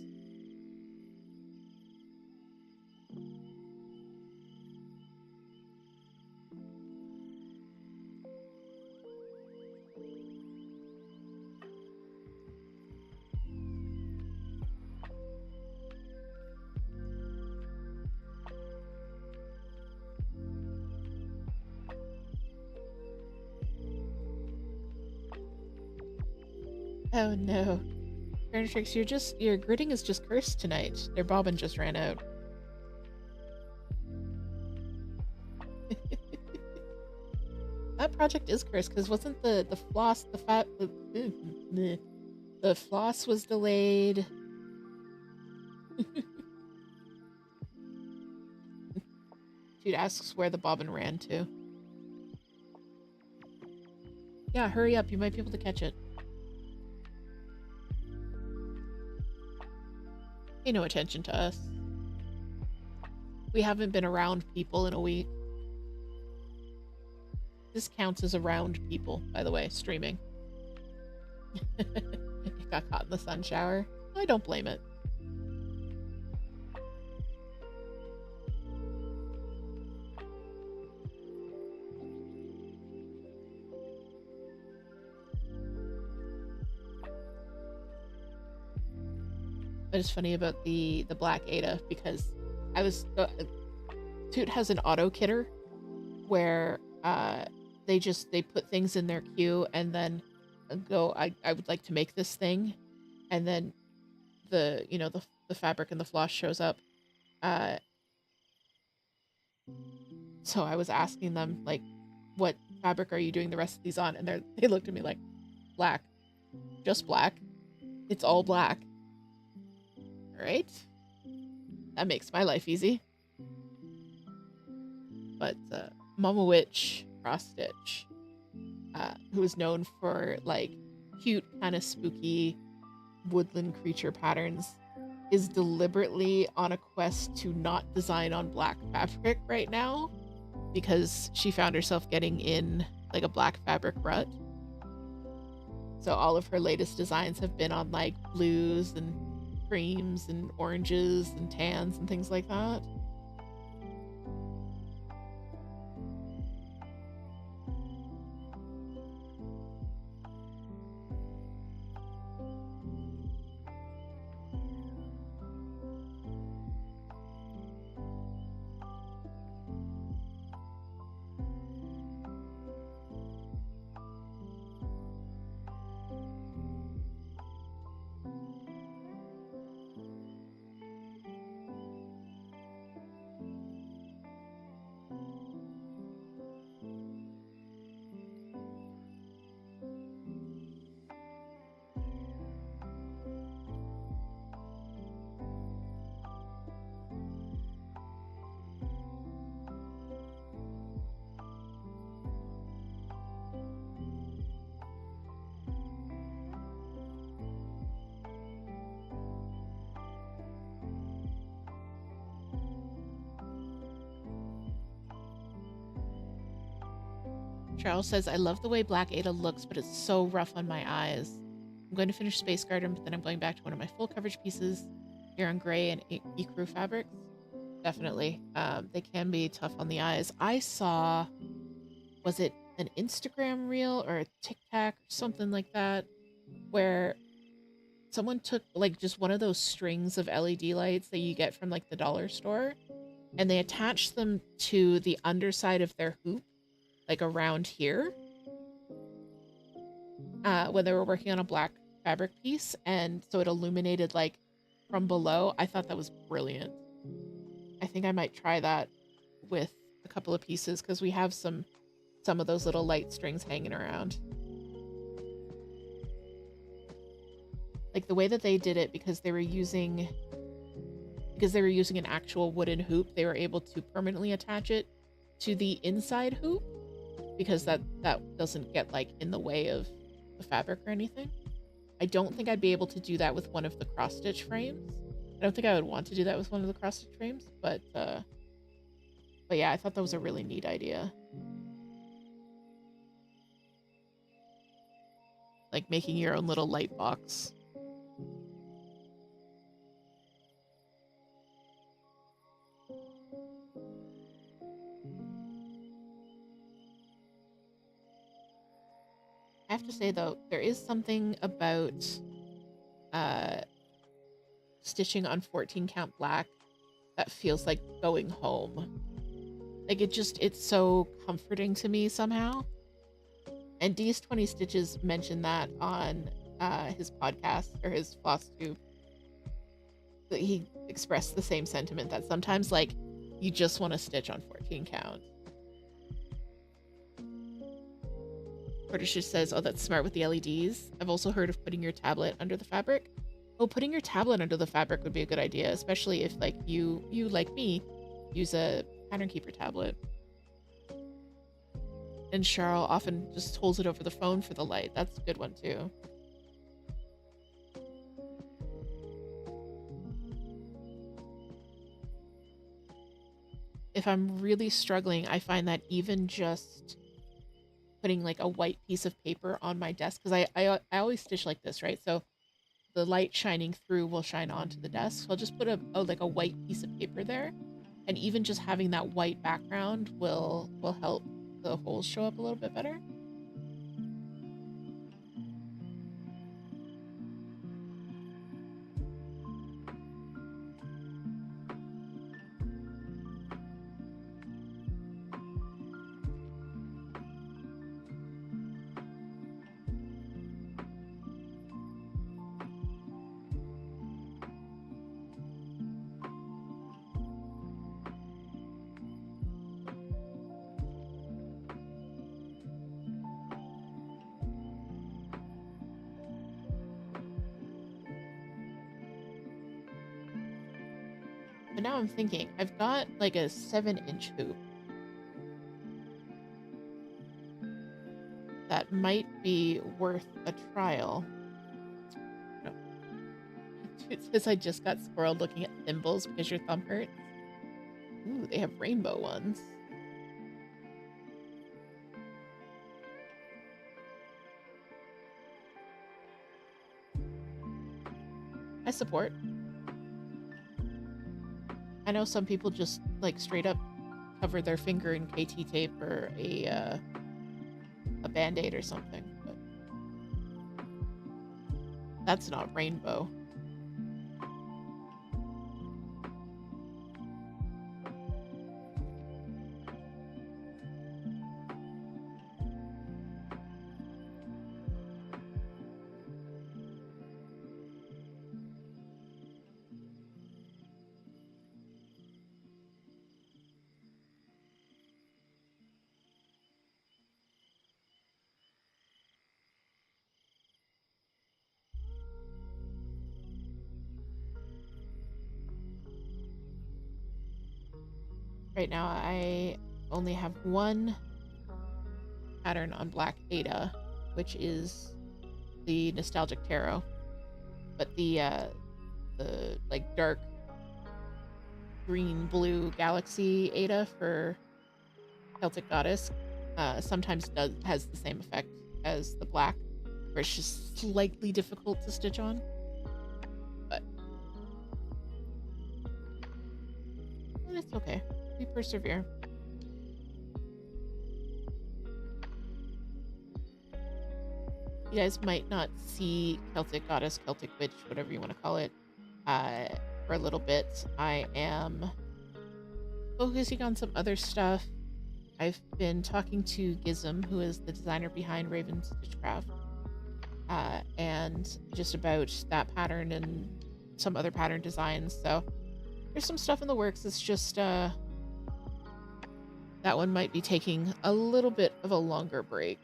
Oh no. Trix, your gridding is just cursed tonight. Their bobbin just ran out. That project is cursed because wasn't the floss the floss was delayed. Dude asks where the bobbin ran to. Yeah, hurry up, you might be able to catch it. Pay no attention to us. We haven't been around people in a week. This counts as around people, by the way, streaming. It got caught in the sun shower. I don't blame it. But it's funny about the black Ada because I was Toot has an auto kitter where they put things in their queue and then go I would like to make this thing, and then the fabric and the floss shows up. So I was asking them, like, what fabric are you doing the rest of these on? And they looked at me like, black, just black. It's all black. Right? That makes my life easy. But Mama Witch Cross Stitch, who is known for like cute, kind of spooky woodland creature patterns, is deliberately on a quest to not design on black fabric right now because she found herself getting in like a black fabric rut. So all of her latest designs have been on like blues and creams and oranges and tans and things like that. Charles says, I love the way Black Ada looks, but it's so rough on my eyes. I'm going to finish Space Garden, but then I'm going back to one of my full coverage pieces here on gray and ecru fabrics. Definitely. They can be tough on the eyes. I saw, was it an Instagram reel or a TikTok or something like that, where someone took like just one of those strings of LED lights that you get from like the dollar store, and they attached them to the underside of their hoop, like around here, when they were working on a black fabric piece, and so it illuminated like from below. I thought that was brilliant. I think I might try that with a couple of pieces because we have some of those little light strings hanging around. Like the way that they did it, because they were using an actual wooden hoop, they were able to permanently attach it to the inside hoop, because that doesn't get like in the way of the fabric or anything. I don't think I'd be able to do that with one of the cross stitch frames. I don't think I would want to do that with one of the cross stitch frames, but yeah, I thought that was a really neat idea. Like making your own little light box. I have to say though, there is something about stitching on 14 count black that feels like going home. Like it's so comforting to me somehow. And D's 20 Stitches mentioned that on his podcast, or his floss tube. That he expressed the same sentiment, that sometimes like you just want to stitch on 14 count. Tortoise says, oh, that's smart with the LEDs. I've also heard of putting your tablet under the fabric. Oh, putting your tablet under the fabric would be a good idea, especially if like you like me use a pattern keeper tablet. And Cheryl often just holds it over the phone for the light. That's a good one too. If I'm really struggling, I find that even just putting like a white piece of paper on my desk, because I always stitch like this, right? So the light shining through will shine onto the desk. So I'll just put like a white piece of paper there, and even just having that white background will help the holes show up a little bit better. But now I'm thinking, I've got like a 7-inch hoop that might be worth a trial. No. It says I just got squirreled looking at thimbles because your thumb hurts. Ooh, they have rainbow ones. I support. I know some people just like straight up cover their finger in KT tape or a band-aid or something, but that's not rainbow. Right now, I only have one pattern on Black Ada, which is the Nostalgic Tarot. But the like dark green blue galaxy Ada for Celtic Goddess sometimes has the same effect as the black, where it's just slightly difficult to stitch on. But it's okay. We persevere. You guys might not see Celtic Goddess, Celtic Witch, whatever you want to call it, for a little bit. I am focusing on some other stuff. I've been talking to Gizm, who is the designer behind Raven's Stitchcraft, and just about that pattern and some other pattern designs. So there's some stuff in the works. It's just that one might be taking a little bit of a longer break.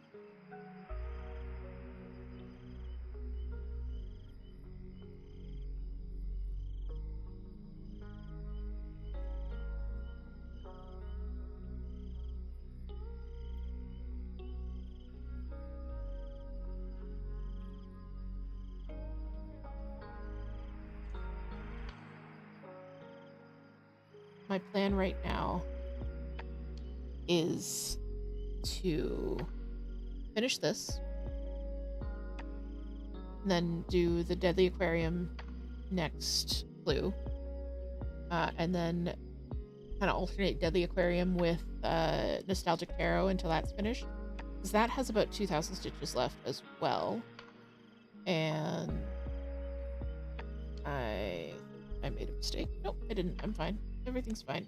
My plan right now is to finish this, and then do the Deadly Aquarium next clue, and then kind of alternate Deadly Aquarium with Nostalgic Tarot until that's finished, because that has about 2,000 stitches left as well. And I made a mistake. Nope, I didn't. I'm fine. Everything's fine.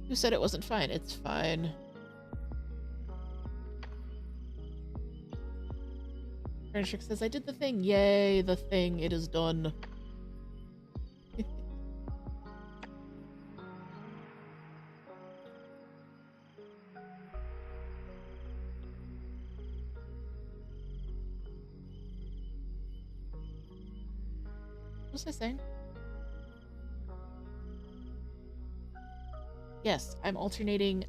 Who said it wasn't fine? It's fine. Furniture says, I did the thing. Yay, the thing. It is done. What was I saying? Yes, I'm alternating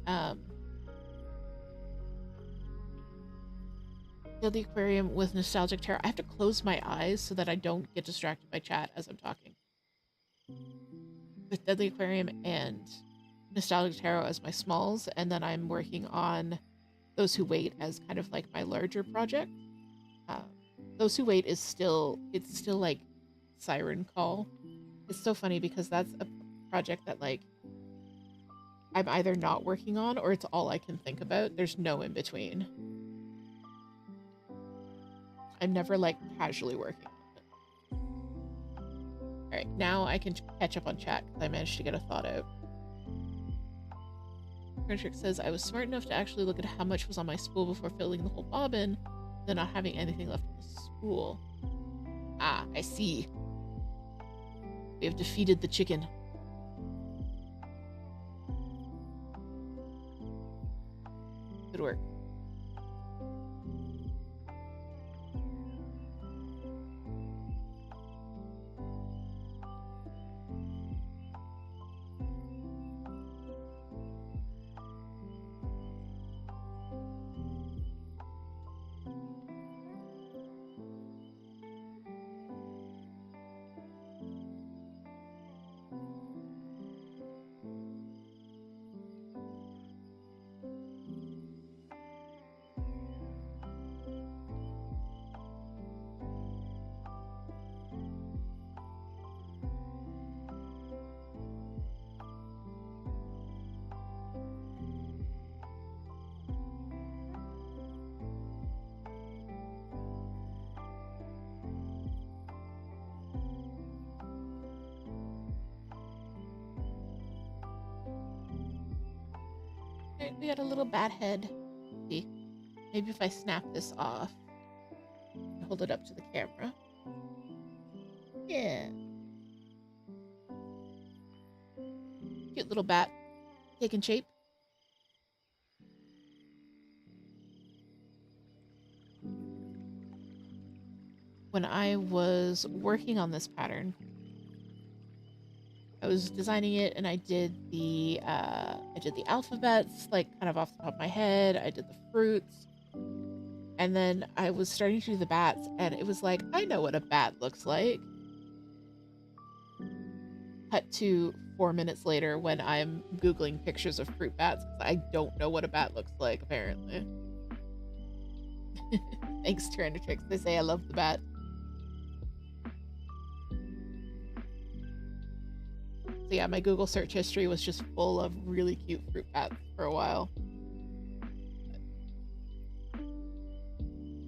Deadly Aquarium with Nostalgic Tarot. I have to close my eyes so that I don't get distracted by chat as I'm talking. With Deadly Aquarium and Nostalgic Tarot as my smalls, and then I'm working on Those Who Wait as kind of like my larger project. Those Who Wait is still like Siren Call. It's so funny because that's a project that like I'm either not working on or it's all I can think about. There's no in between. I'm never like casually working on it. Alright, now I can catch up on chat because I managed to get a thought out. Frederick says, I was smart enough to actually look at how much was on my spool before filling the whole bobbin, then not having anything left in the spool. Ah, I see. We have defeated the chicken. Good work. we got a little bat head. See, maybe if I snap this off, hold it up to the camera. Yeah. Cute little bat taking shape. When I was working on this pattern, I was designing it and I did the alphabets, like kind of off the top of my head. I did the fruits. And then I was starting to do the bats and it was like, I know what a bat looks like. Cut to 4 minutes later when I'm Googling pictures of fruit bats because I don't know what a bat looks like, apparently. Thanks, Tyrannotrix. They say I love the bat. So yeah, my Google search history was just full of really cute fruit bats for a while.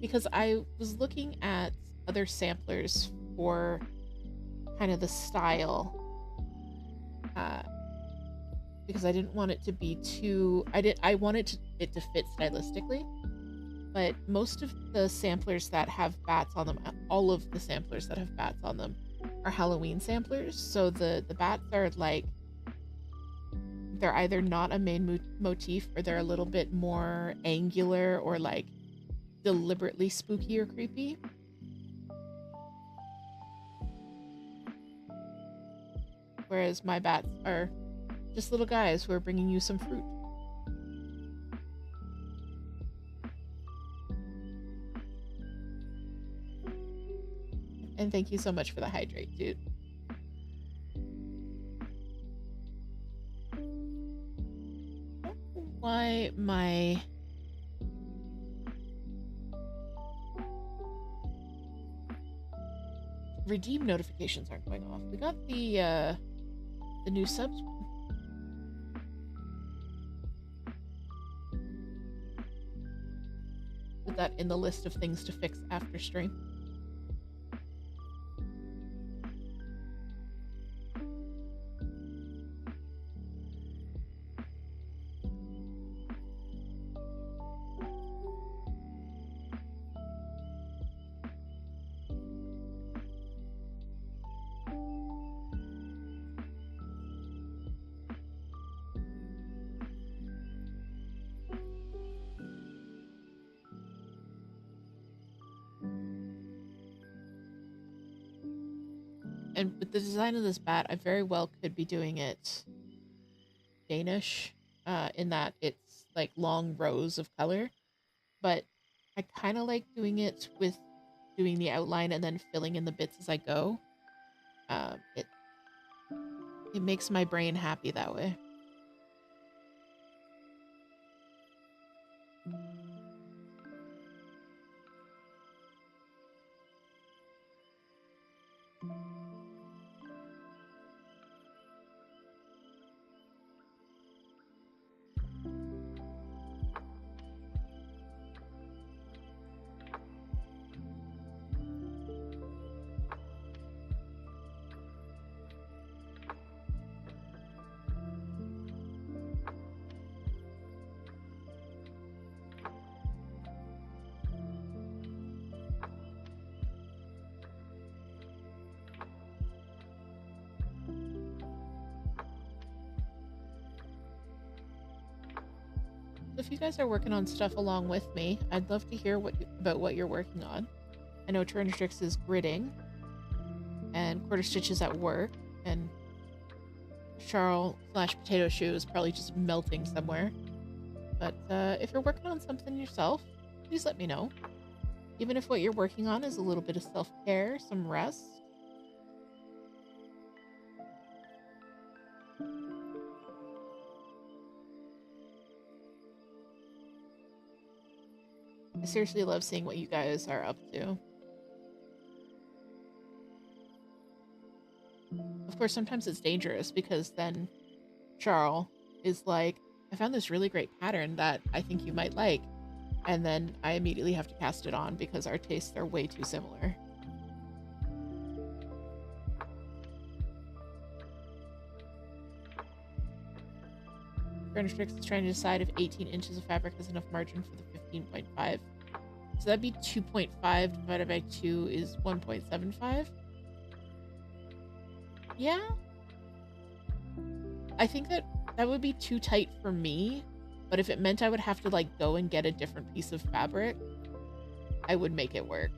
Because I was looking at other samplers for kind of the style. Because I didn't want it to be too... I wanted it to fit stylistically. But most of the samplers that have bats on them, all of the samplers that have bats on them, are Halloween samplers. So the bats are like... they're either not a main motif or they're a little bit more angular or like deliberately spooky or creepy. Whereas my bats are just little guys who are bringing you some fruit. And thank you so much for the hydrate, dude. I don't know why my... redeem notifications aren't going off. We got the new subs one. Put that in the list of things to fix after stream. And with the design of this bat, I very well could be doing it Danish, in that it's like long rows of color. But I kind of like doing it with doing the outline and then filling in the bits as I go. It makes my brain happy that way. If you guys are working on stuff along with me, I'd love to hear about what you're working on. I know Tyrannotrix is gridding, and Quarter Stitch is at work, and Charles / Potato Shoe is probably just melting somewhere. But if you're working on something yourself, please let me know. Even if what you're working on is a little bit of self-care, some rest. I seriously love seeing what you guys are up to. Of course, sometimes it's dangerous because then Charles is like, I found this really great pattern that I think you might like. And then I immediately have to cast it on because our tastes are way too similar. Grunstrix is trying to decide if 18 inches of fabric has enough margin for the 15.5. So that'd be 2.5 divided by 2 is 1.75. Yeah. I think that would be too tight for me, but if it meant I would have to like go and get a different piece of fabric, I would make it work.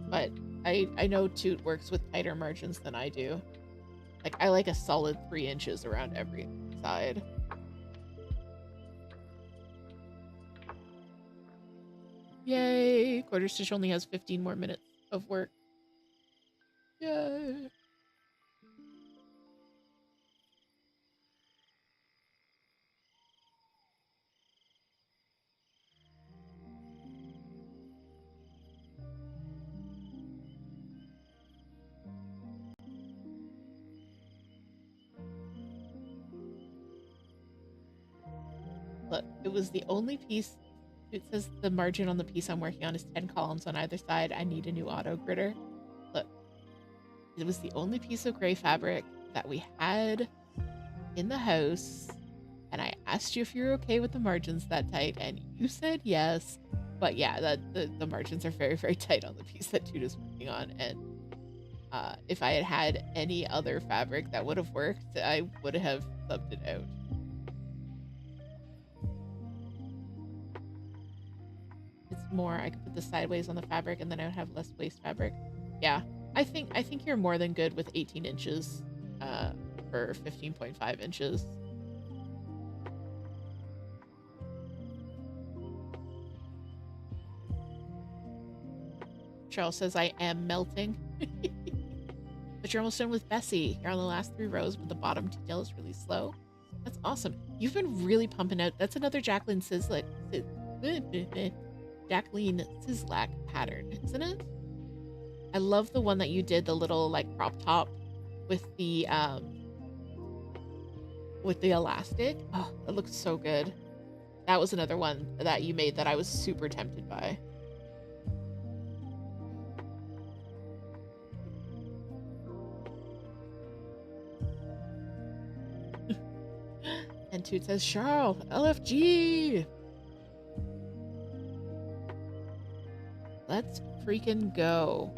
But I know Toot works with tighter margins than I do. Like, I like a solid 3 inches around every side. Yay! Quarter Stitch only has 15 more minutes of work. Yay! Look, it was the only piece. It says the margin on the piece I'm working on is 10 columns on either side. I need a new auto gritter. Look, it was the only piece of gray fabric that we had in the house, and I asked you if you're okay with the margins that tight, and you said yes. But yeah, the margins are very, very tight on the piece that Toot is working on, and if I had had any other fabric that would have worked, I would have subbed it out. It's more, I could put the sideways on the fabric and then I would have less waste fabric. Yeah, I think you're more than good with 18 inches for 15.5 inches. Charles says I am melting. But you're almost done with Bessie. You're on the last 3 rows, but the bottom detail is really slow. That's awesome. You've been really pumping out. That's another Jacqueline Sizzlack pattern, isn't it? I love the one that you did, the little like crop top with the elastic. Oh, that looks so good. That was another one that you made that I was super tempted by. And Toot says, Charles, LFG! Let's freaking go.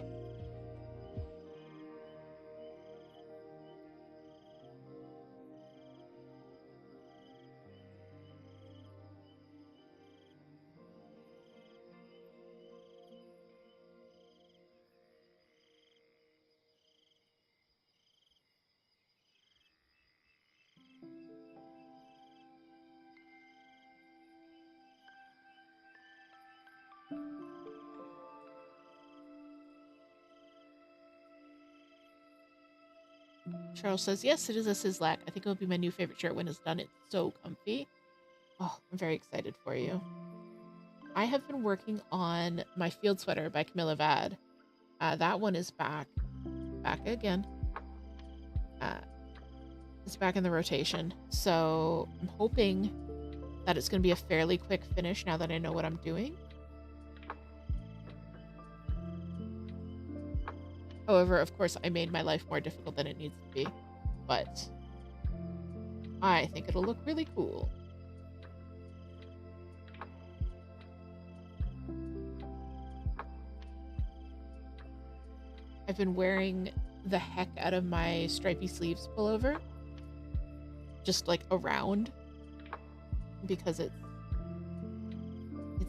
Charles says, yes, it is a Sizzlack. I think it will be my new favorite shirt when it's done. It's so comfy. Oh, I'm very excited for you. I have been working on my field sweater by Camilla Vad. That one is back again. It's back in the rotation. So I'm hoping that it's going to be a fairly quick finish now that I know what I'm doing. However, of course, I made my life more difficult than it needs to be, but I think it'll look really cool. I've been wearing the heck out of my stripy sleeves pullover, just like around, because it's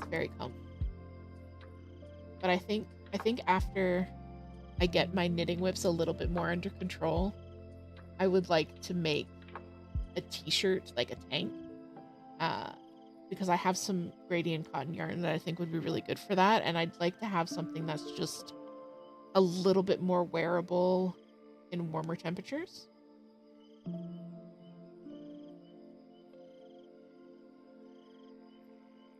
very comfy. But I think after I get my knitting whips a little bit more under control, I would like to make a t-shirt, like a tank, because I have some gradient cotton yarn that I think would be really good for that, and I'd like to have something that's just a little bit more wearable in warmer temperatures.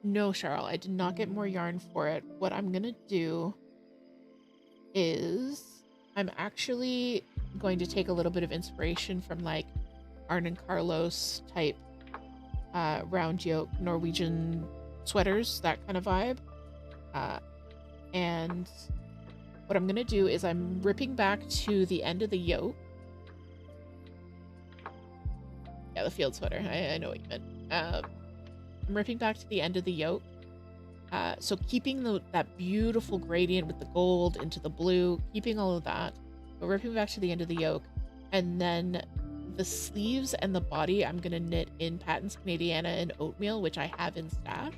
No, Cheryl, I did not get more yarn for it. What I'm gonna do is I'm actually going to take a little bit of inspiration from like Arne & Carlos type round yoke Norwegian sweaters, that kind of vibe. And what I'm gonna do is I'm ripping back to the end of the yoke, Yeah, the field sweater. I know what you meant. I'm ripping back to the end of the yoke. So keeping that beautiful gradient with the gold into the blue, keeping all of that, but ripping back to the end of the yoke, and then the sleeves and the body I'm gonna knit in Patents Canadiana and oatmeal, which I have in stash.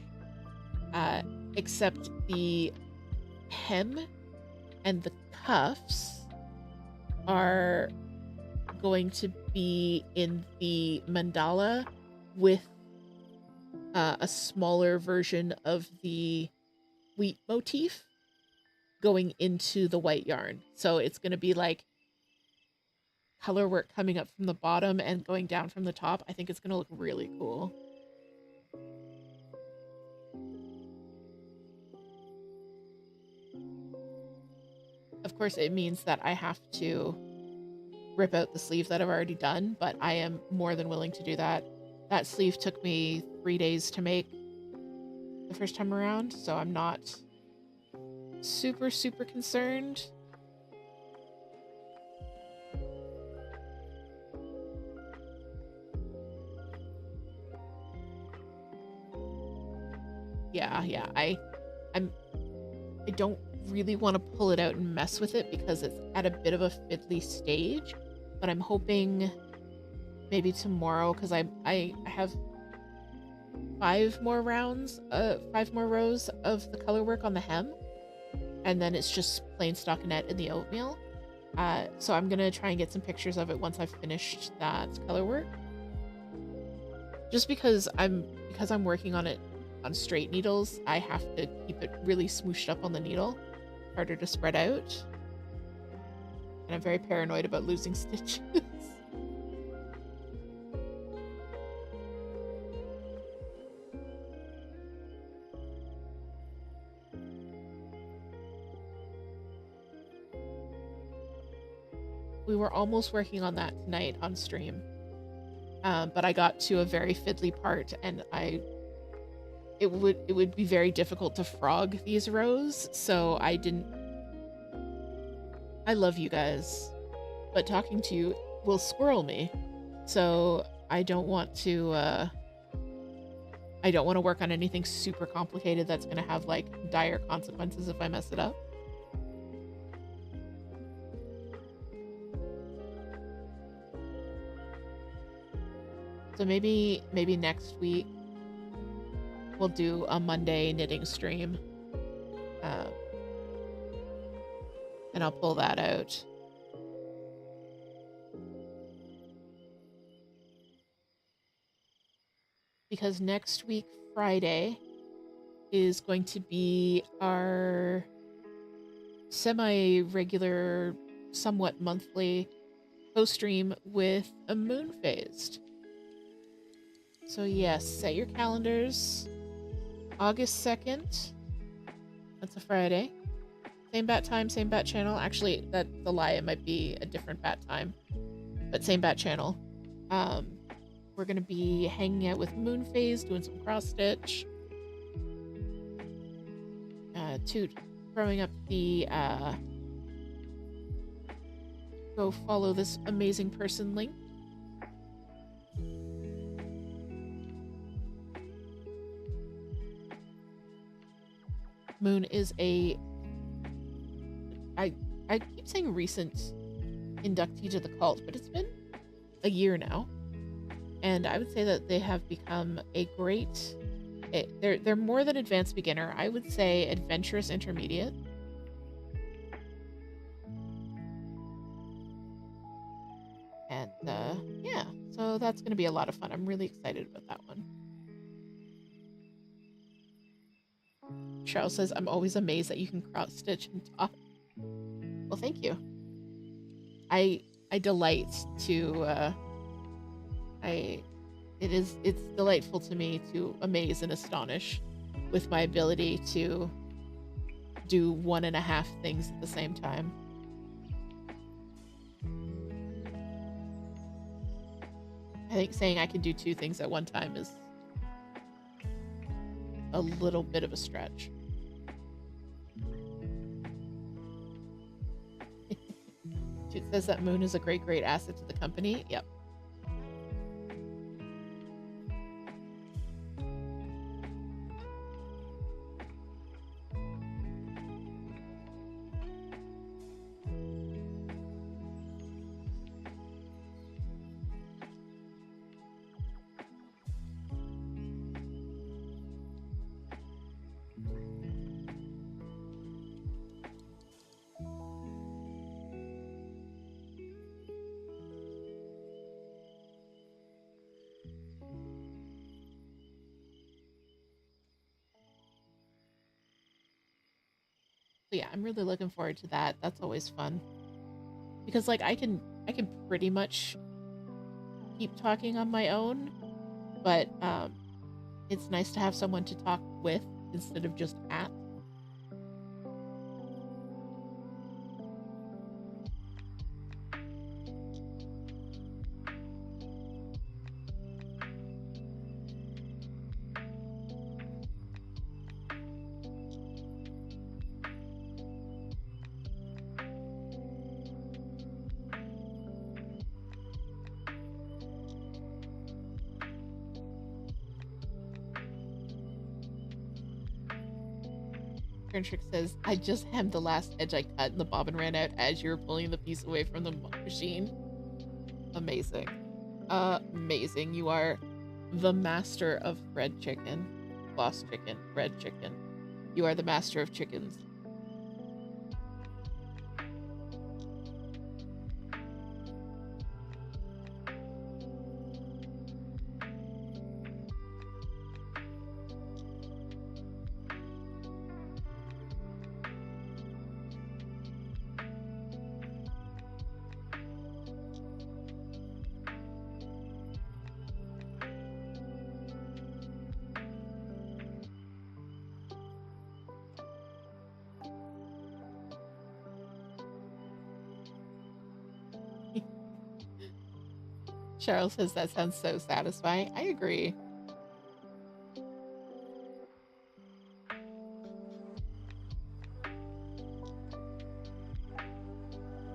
Except the hem and the cuffs are going to be in the mandala with a smaller version of the wheat motif going into the white yarn. So it's going to be like color work coming up from the bottom and going down from the top. I think it's going to look really cool. Of course, it means that I have to rip out the sleeve that I've already done, but I am more than willing to do that. That sleeve took me 3 days to make the first time around, so I'm not super concerned. Yeah, I don't really want to pull it out and mess with it because it's at a bit of a fiddly stage, but I'm hoping maybe tomorrow, because I have 5 more rows of the color work on the hem, and then it's just plain stockinette in the oatmeal. So I'm gonna try and get some pictures of it once I've finished that color work. Just because I'm working on it on straight needles, I have to keep it really smooshed up on the needle, harder to spread out. And I'm very paranoid about losing stitches. We were almost working on that tonight on stream, but I got to a very fiddly part, and it would be very difficult to frog these rows, so I didn't. I love you guys, but talking to you will squirrel me, so I don't want to. I don't want to work on anything super complicated that's going to have like dire consequences if I mess it up. So maybe next week we'll do a Monday knitting stream, and I'll pull that out. Because next week, Friday, is going to be our semi-regular, somewhat monthly post-stream with a moon phased. So yes, set your calendars. August 2nd. That's a Friday. Same bat time, same bat channel. Actually, that's a lie. It might be a different bat time, but same bat channel. We're going to be hanging out with moon phase, doing some cross stitch. Throwing up the go follow this amazing person link. Moon is I keep saying recent inductee to the cult, but it's been a year now. And I would say that they have become a great... They're more than advanced beginner. I would say adventurous intermediate. And yeah, so that's going to be a lot of fun. I'm really excited about that one. Cheryl says, I'm always amazed that you can cross stitch and top. Well, thank you. I delight to it's delightful to me to amaze and astonish with my ability to do 1.5 things at the same time. I think saying I can do 2 things at one time is a little bit of a stretch. It says that Moon is a great asset to the company. Yep. So yeah, I'm really looking forward to that. That's always fun. Because like I can pretty much keep talking on my own, but it's nice to have someone to talk with instead of just at. Trick says, I just hemmed the last edge I cut and the bobbin ran out as you were pulling the piece away from the machine. Amazing. Amazing. You are the master of bread chicken. Lost chicken. Bread chicken. You are the master of chickens. Cheryl says that sounds so satisfying. I agree.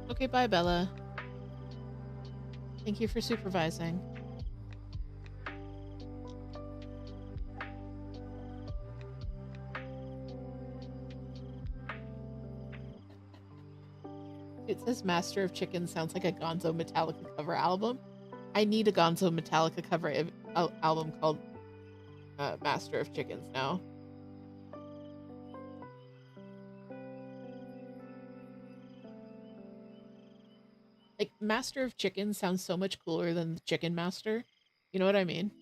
Okay, bye, Bella. Thank you for supervising. It says Master of Chicken sounds like a Gonzo Metallica cover album. I need a Gonzo Metallica cover album called Master of Chickens now. Like, Master of Chicken sounds so much cooler than the Chicken Master. You know what I mean?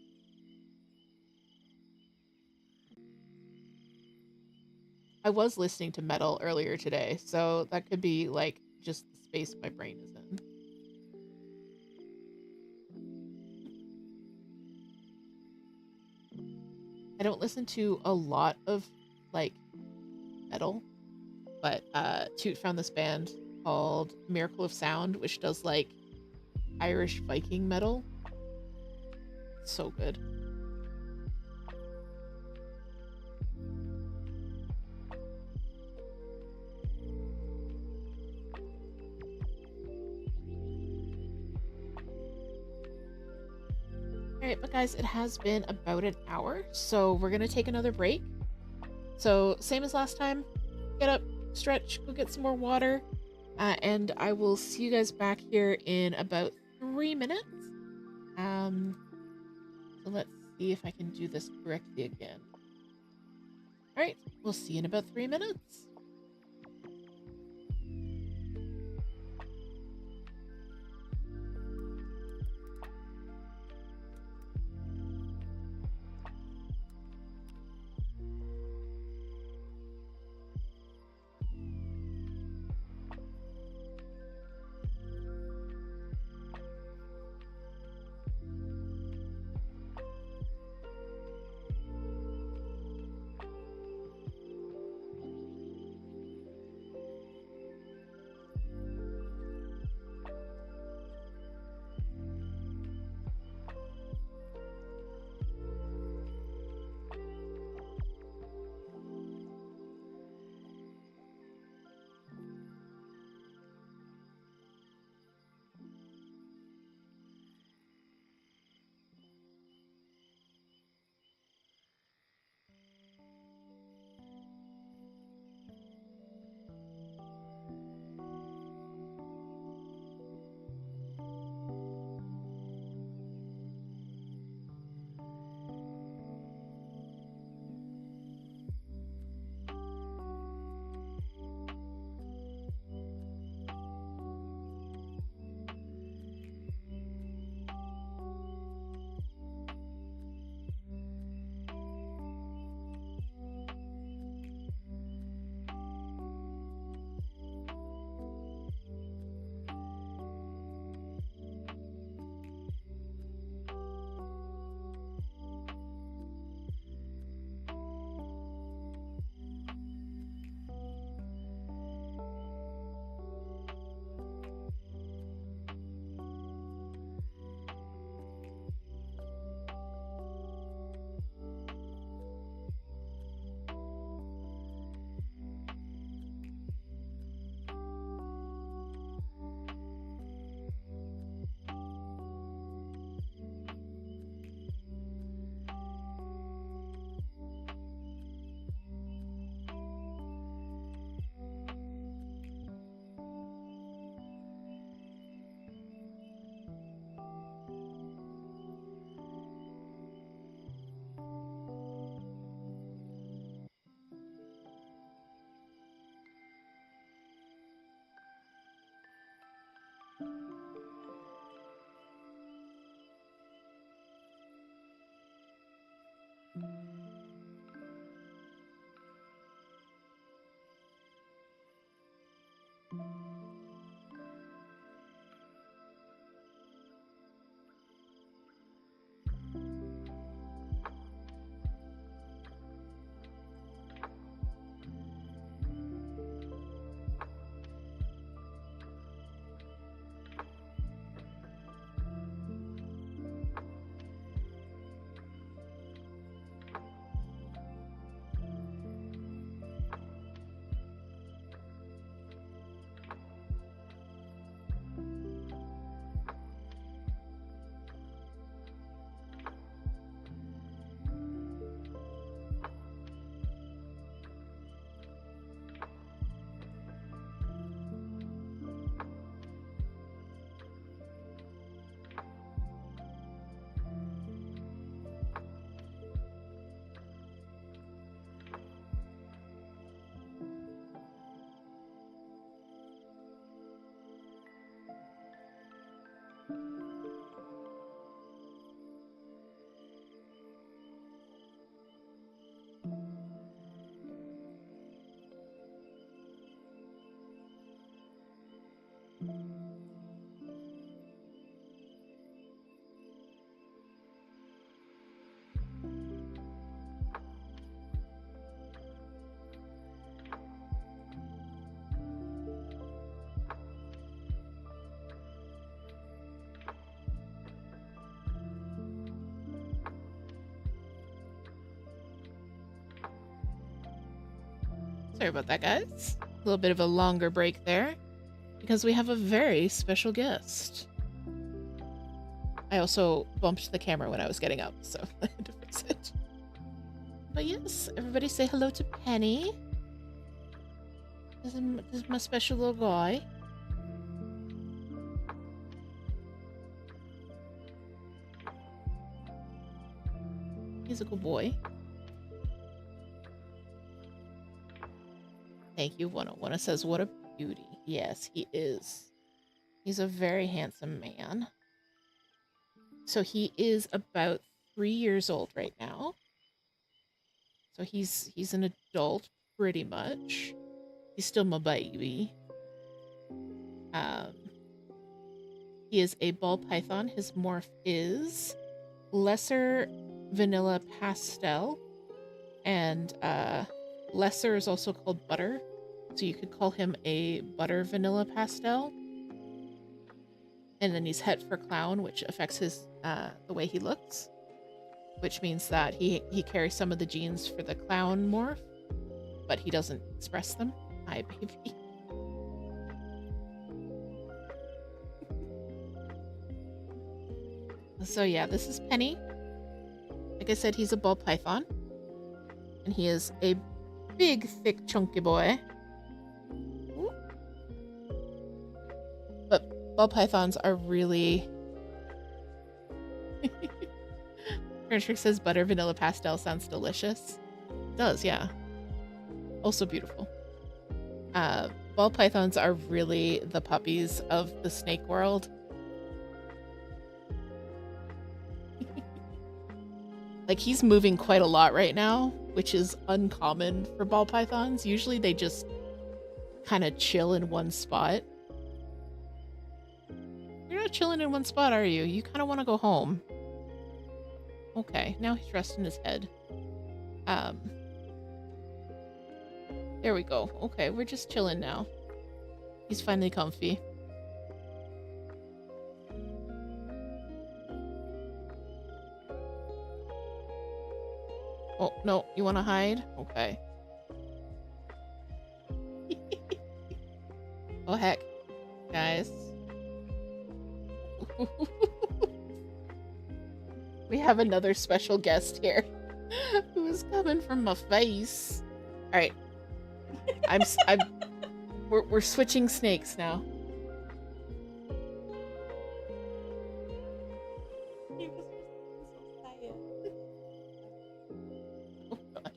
I was listening to metal earlier today, so that could be, like, just the space my brain is in. I don't listen to a lot of, like, metal, but Toot found this band called Miracle of Sound, which does, like, Irish Viking metal. So good. Alright, but guys, it has been about an hour, so we're gonna take another break. So, same as last time, get up, stretch, go get some more water, and I will see you guys back here in about 3 minutes. So let's see if I can do this correctly again. Alright, we'll see you in about 3 minutes. Sorry about that, guys. A little bit of a longer break there because we have a very special guest. I also bumped the camera when I was getting up, so I had to fix it. But yes, everybody say hello to Penny. This is my special little guy. He's a good boy. Thank you, 101. Says, what a beauty. Yes, he is. He's a very handsome man. So he is about 3 years old right now. So he's an adult, pretty much. He's still my baby. He is a ball python. His morph is lesser vanilla pastel. And lesser is also called butter. So you could call him a butter vanilla pastel. And then he's het for clown, which affects his the way he looks. Which means that he carries some of the genes for the clown morph, but he doesn't express them. Hi, baby. So yeah, this is Penny. Like I said, he's a ball python. And he is a big, thick, chunky boy. Ooh. But ball pythons are really... Trick says butter vanilla pastel sounds delicious. It does, yeah. Also beautiful. Ball pythons are really the puppies of the snake world. Like, he's moving quite a lot right now, which is uncommon for ball pythons. Usually they just kind of chill in one spot. You're not chilling in one spot, are you? You kind of want to go home. Okay, now he's resting his head. There we go. Okay, we're just chilling now. He's finally comfy. Oh, no, you want to hide? Okay. Oh, heck. Guys. We have another special guest here who is coming from my face. All right. We're switching snakes now. Oh, God.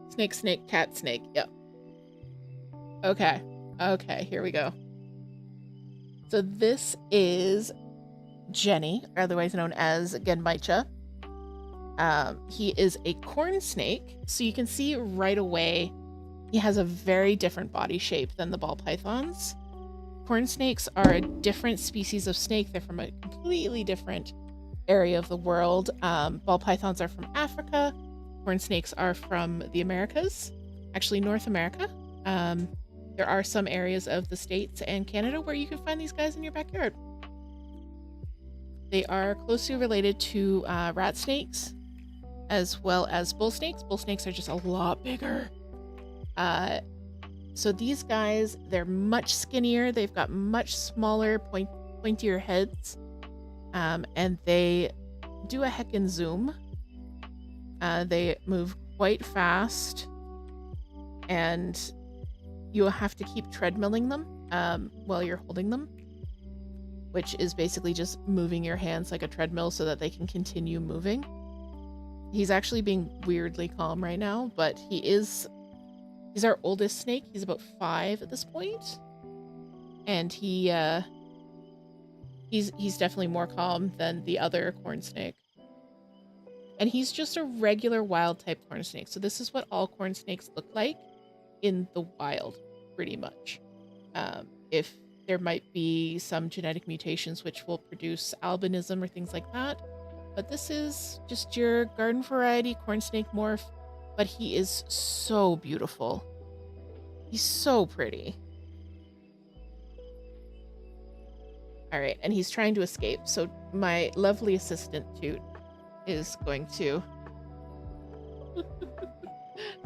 Snake, snake, cat, snake. Yep. Okay. Okay, here we go. So this is Jenny, otherwise known as Genmaicha. He is a corn snake, so you can see right away he has a very different body shape than the ball pythons. Corn snakes are a different species of snake. They're from a completely different area of the world. Ball pythons are from Africa. Corn snakes are from the Americas, actually North America. There are some areas of the States and Canada where you can find these guys in your backyard. They are closely related to rat snakes as well as bull snakes. Bull snakes are just a lot bigger. So these guys, they're much skinnier. They've got much smaller, pointier heads. And they do a heckin' zoom. They move quite fast. And you'll have to keep treadmilling them while you're holding them, which is basically just moving your hands like a treadmill so that they can continue moving. He's actually being weirdly calm right now, but he's our oldest snake. He's about 5 at this point. And he's definitely more calm than the other corn snake. And he's just a regular wild type corn snake. So this is what all corn snakes look like in the wild, pretty much. If there might be some genetic mutations which will produce albinism or things like that. But this is just your garden variety corn snake morph. But he is so beautiful. He's so pretty. Alright, and he's trying to escape. So my lovely assistant, Toot, is going to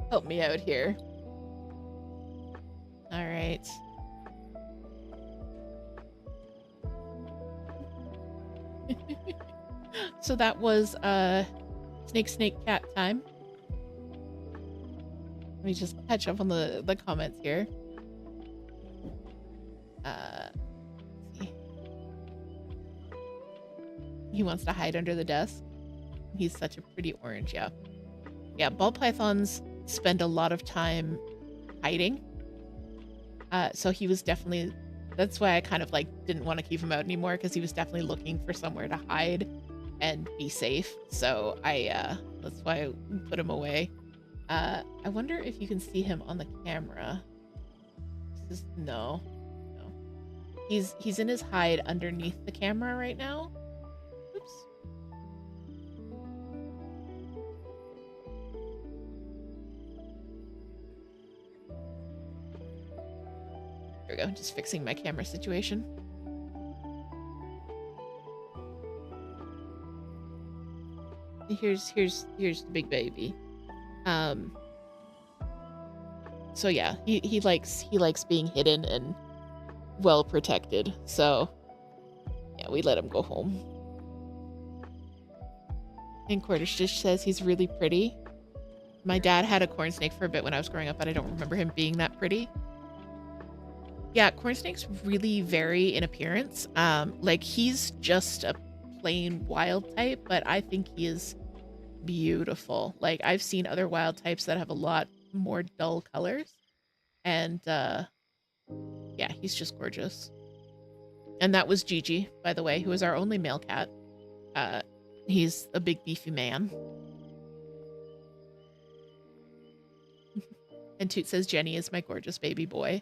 help me out here. Alright. So that was snake cat time. Let me just catch up on the comments here. See. He wants to hide under the desk. He's such a pretty orange, yeah. Yeah, ball pythons spend a lot of time hiding. So he was definitely, that's why I kind of like didn't want to keep him out anymore, because he was definitely looking for somewhere to hide and be safe. So that's why I put him away. I wonder if you can see him on the camera. No. He's in his hide underneath the camera right now. Oops. There we go, just fixing my camera situation. Here's the big baby. So yeah, he likes being hidden and well protected. So yeah, we let him go home. And Quarterstitch says he's really pretty. My dad had a corn snake for a bit when I was growing up, but I don't remember him being that pretty. Yeah, corn snakes really vary in appearance. Like he's just a plain wild type, but I think he is beautiful. Like I've seen other wild types that have a lot more dull colors, and yeah, he's just gorgeous. And that was Gigi, by the way, who is our only male cat. He's a big beefy man. And Toot says Jenny is my gorgeous baby boy.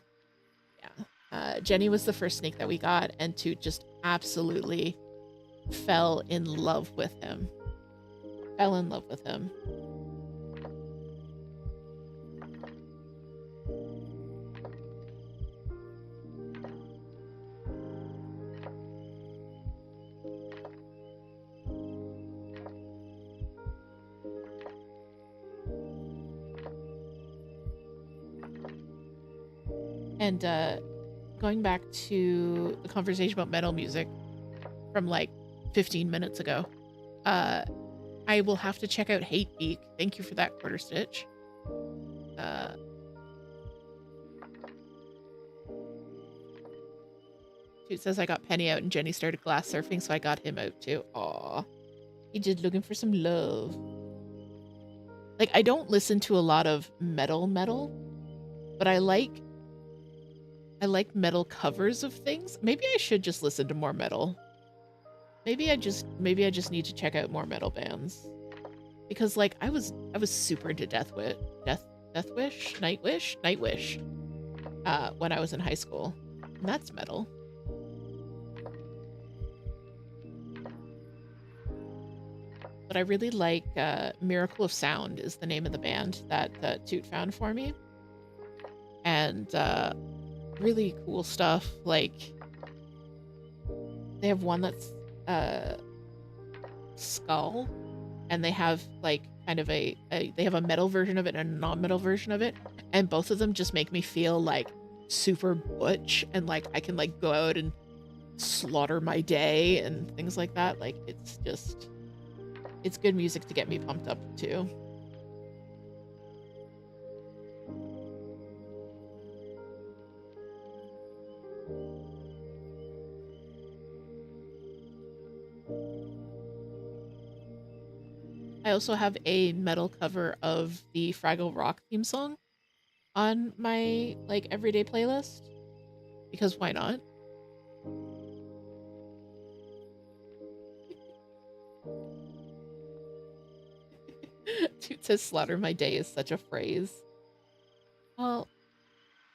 Yeah. Jenny was the first snake that we got, and Toot just absolutely fell in love with him. Fell in love with him. And going back to the conversation about metal music from like 15 minutes ago, I will have to check out Hate Beak. Thank you for that, Quarterstitch. Toot says I got Penny out and Jenny started glass surfing, so I got him out too. Aw. He just looking for some love. Like, I don't listen to a lot of metal, but I like I like metal covers of things. Maybe I should just listen to more metal. Maybe I just need to check out more metal bands. Because like I was super into Nightwish when I was in high school. And that's metal. But I really like Miracle of Sound is the name of the band that Toot found for me. And really cool stuff. Like they have one that's Skull, and they have like kind of they have a metal version of it and a non-metal version of it, and both of them just make me feel like super butch and like I can like go out and slaughter my day and things like that. Like it's good music to get me pumped up too. I also have a metal cover of the Fraggle Rock theme song on my like everyday playlist because why not? Toot says slaughter my day is such a phrase. Well,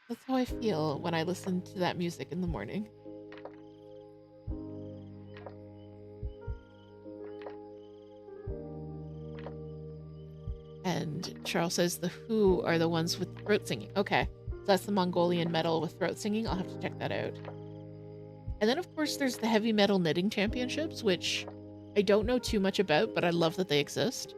that's how I feel when I listen to that music in the morning. And Charles says the Who are the ones with throat singing. Okay, so that's the Mongolian metal with throat singing. I'll have to check that out. And then, of course, there's the Heavy Metal Knitting Championships, which I don't know too much about, but I love that they exist.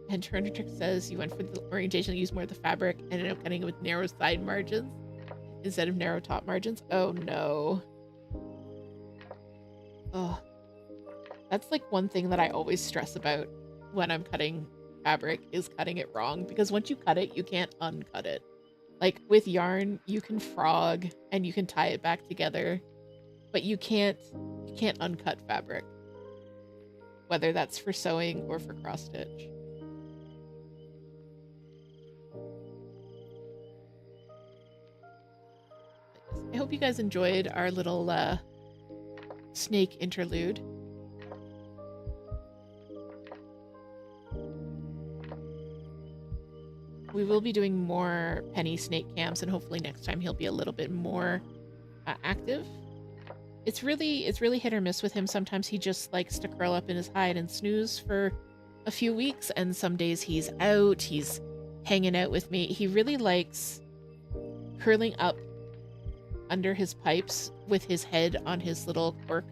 And Turner Trick says you went for the orientation to use more of the fabric and ended up cutting it with narrow side margins instead of narrow top margins. Oh no. Oh. That's like one thing that I always stress about when I'm cutting fabric is cutting it wrong, because once you cut it, you can't uncut it. Like with yarn, you can frog and you can tie it back together, but you can't uncut fabric, whether that's for sewing or for cross stitch. I hope you guys enjoyed our little snake interlude. We will be doing more penny snake camps, and hopefully next time he'll be a little bit more active. It's really hit or miss with him. Sometimes he just likes to curl up in his hide and snooze for a few weeks, and some days he's out, he's hanging out with me. He really likes curling up under his pipes with his head on his little cork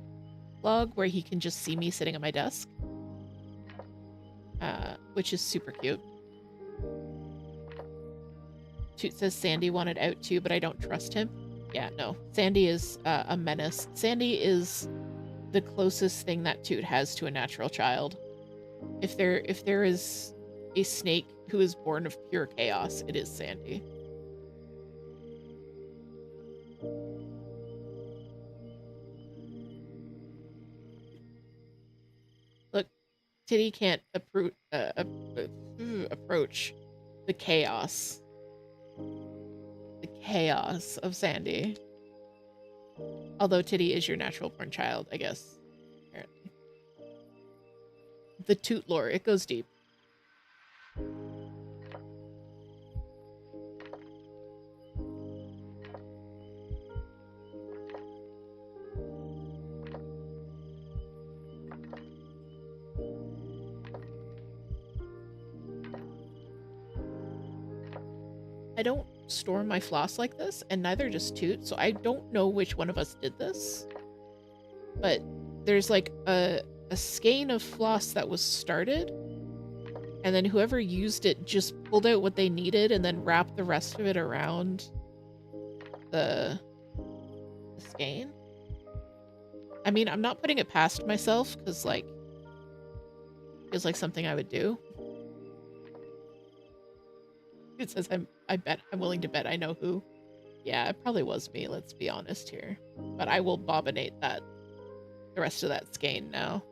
log where he can just see me sitting at my desk, which is super cute. Toot says Sandy wanted out too, but I don't trust him. Yeah, no. Sandy is a menace. Sandy is the closest thing that Toot has to a natural child. If there is a snake who is born of pure chaos, it is Sandy. Look, Titty can't approach the chaos. The chaos of Sandy. Although Titty is your natural born child, I guess. Apparently. The Toot lore, it goes deep. I don't store my floss like this, and neither does Toot, so I don't know which one of us did this. But there's like a skein of floss that was started, and then whoever used it just pulled out what they needed and then wrapped the rest of it around the skein. I mean, I'm not putting it past myself, because like, it's like something I would do. It says I'm willing to bet I know who. Yeah, it probably was me, let's be honest here. But I will bobinate the rest of that skein now.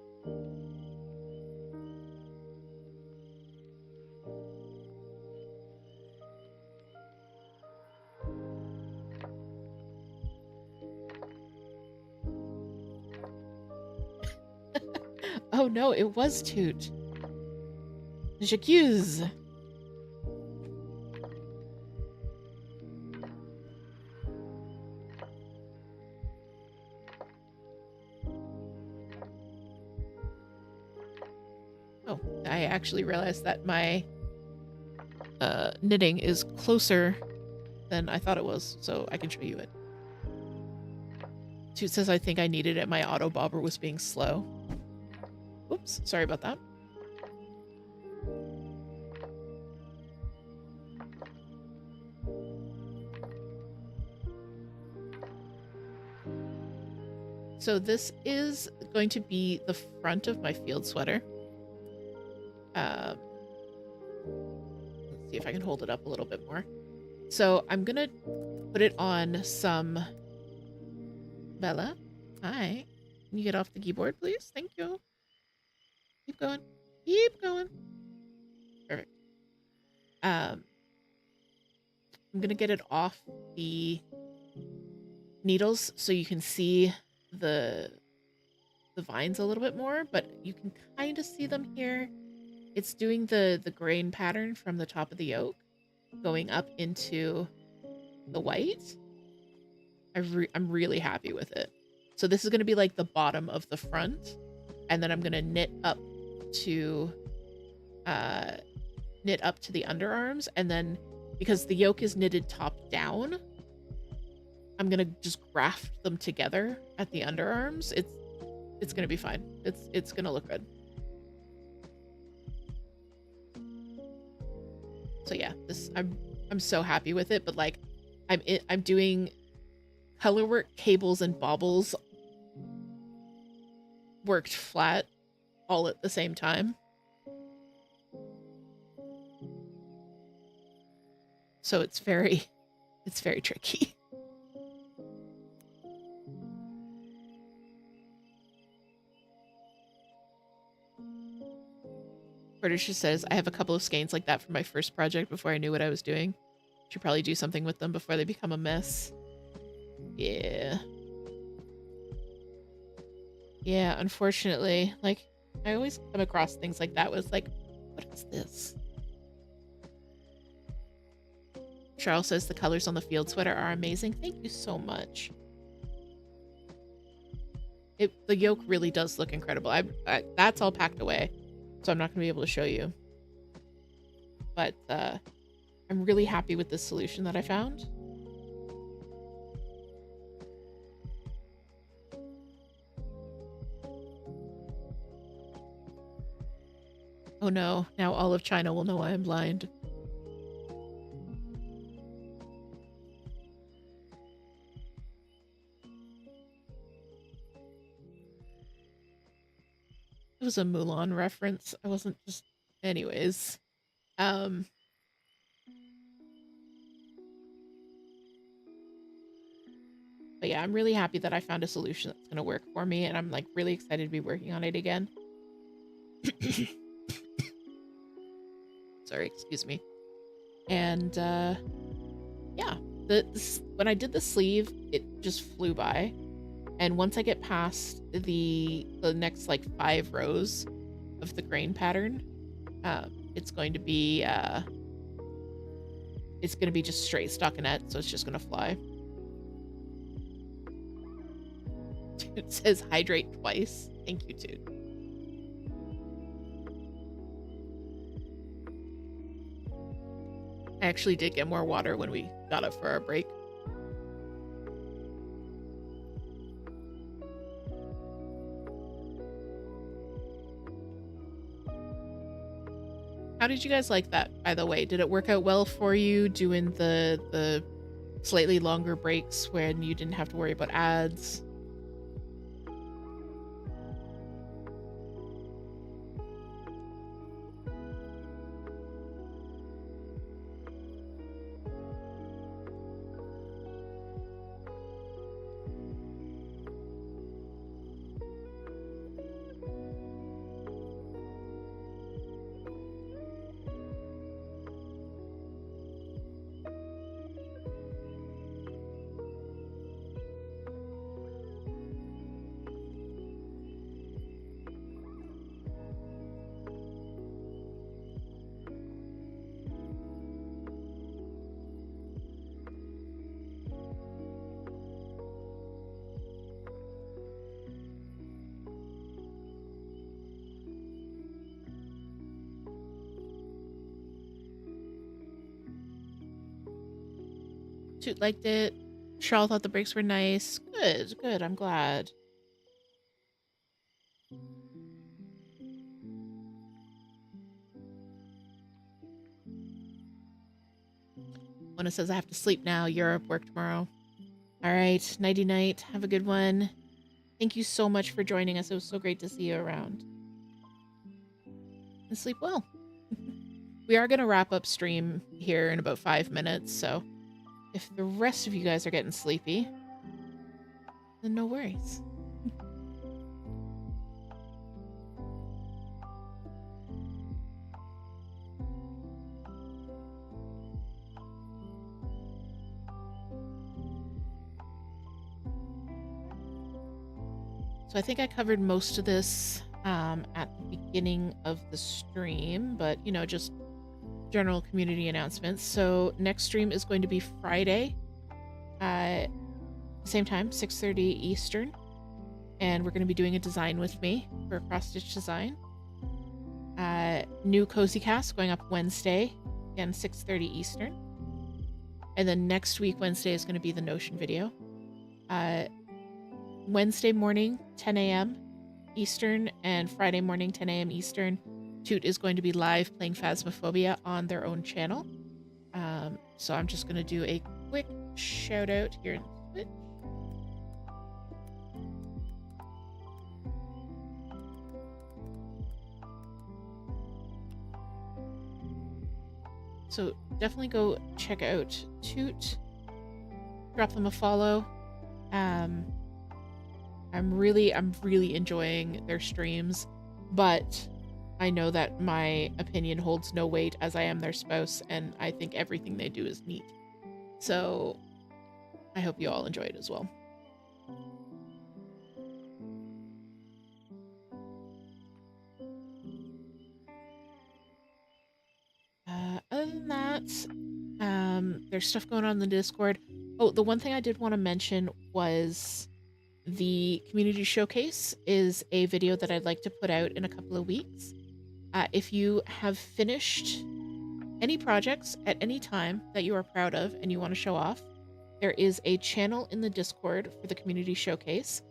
Oh no, it was Toot. J'accuse. Oh, I actually realized that my knitting is closer than I thought it was, so I can show you it. Toot says I think I needed it. My auto bobber was being slow. Whoops, sorry about that. So this is going to be the front of my field sweater. Let's see if I can hold it up a little bit more. So I'm gonna put it on some... Bella, hi. Can you get off the keyboard, please? Thank you. Keep going. Keep going. Perfect. I'm gonna get it off the needles so you can see the vines a little bit more, but you can kind of see them here. It's doing the grain pattern from the top of the yoke going up into the white. I'm really happy with it. So this is going to be like the bottom of the front, and then I'm going to knit up to the underarms, and then because the yoke is knitted top down, I'm going to just graft them together at the underarms. It's going to be fine. It's going to look good. So yeah, I'm so happy with it, but like I'm doing colorwork, cables, and baubles worked flat all at the same time. So it's very tricky. British says, I have a couple of skeins like that for my first project before I knew what I was doing. Should probably do something with them before they become a mess. Yeah. Yeah, unfortunately, like, I always come across things like that with, like, what is this? Charles says the colors on the field sweater are amazing. Thank you so much. The yoke really does look incredible. That's all packed away, so I'm not going to be able to show you. But I'm really happy with this solution that I found. Oh no, now all of China will know I am blind. It was a Mulan reference. I wasn't just... Anyways. But yeah, I'm really happy that I found a solution that's going to work for me, and I'm like really excited to be working on it again. Sorry, excuse me. And yeah, when I did the sleeve, it just flew by. And once I get past the next like 5 rows of the grain pattern, it's going to be just straight stockinette, so it's just gonna fly. It says hydrate twice. Thank you, Toot. I actually did get more water when we got up for our break. How did you guys like that, by the way? Did it work out well for you doing the slightly longer breaks when you didn't have to worry about ads? Toot liked it. Charles thought the breaks were nice. Good, good. I'm glad. Mona says I have to sleep now. Europe, work tomorrow. All right, nighty night. Have a good one. Thank you so much for joining us. It was so great to see you around. And sleep well. We are going to wrap up stream here in about 5 minutes, so if the rest of you guys are getting sleepy, then no worries. So I think I covered most of this at the beginning of the stream, but, you know, just general community announcements. So next stream is going to be Friday, same time, 6:30 Eastern, and we're going to be doing a design with me for a cross-stitch design. New Cozy Cast going up Wednesday, again 6:30 Eastern, and then next week Wednesday is going to be the Notion video. Wednesday morning 10 a.m. Eastern and Friday morning 10 a.m. Eastern, Toot is going to be live playing Phasmophobia on their own channel. So I'm just going to do a quick shout out here in Twitch. So definitely go check out Toot, drop them a follow. I'm really enjoying their streams, but I know that my opinion holds no weight as I am their spouse, and I think everything they do is neat. So I hope you all enjoy it as well. Other than that, there's stuff going on in the Discord. Oh, the one thing I did want to mention was the community showcase is a video that I'd like to put out in a couple of weeks. If you have finished any projects at any time that you are proud of and you want to show off, there is a channel in the Discord for the community showcase.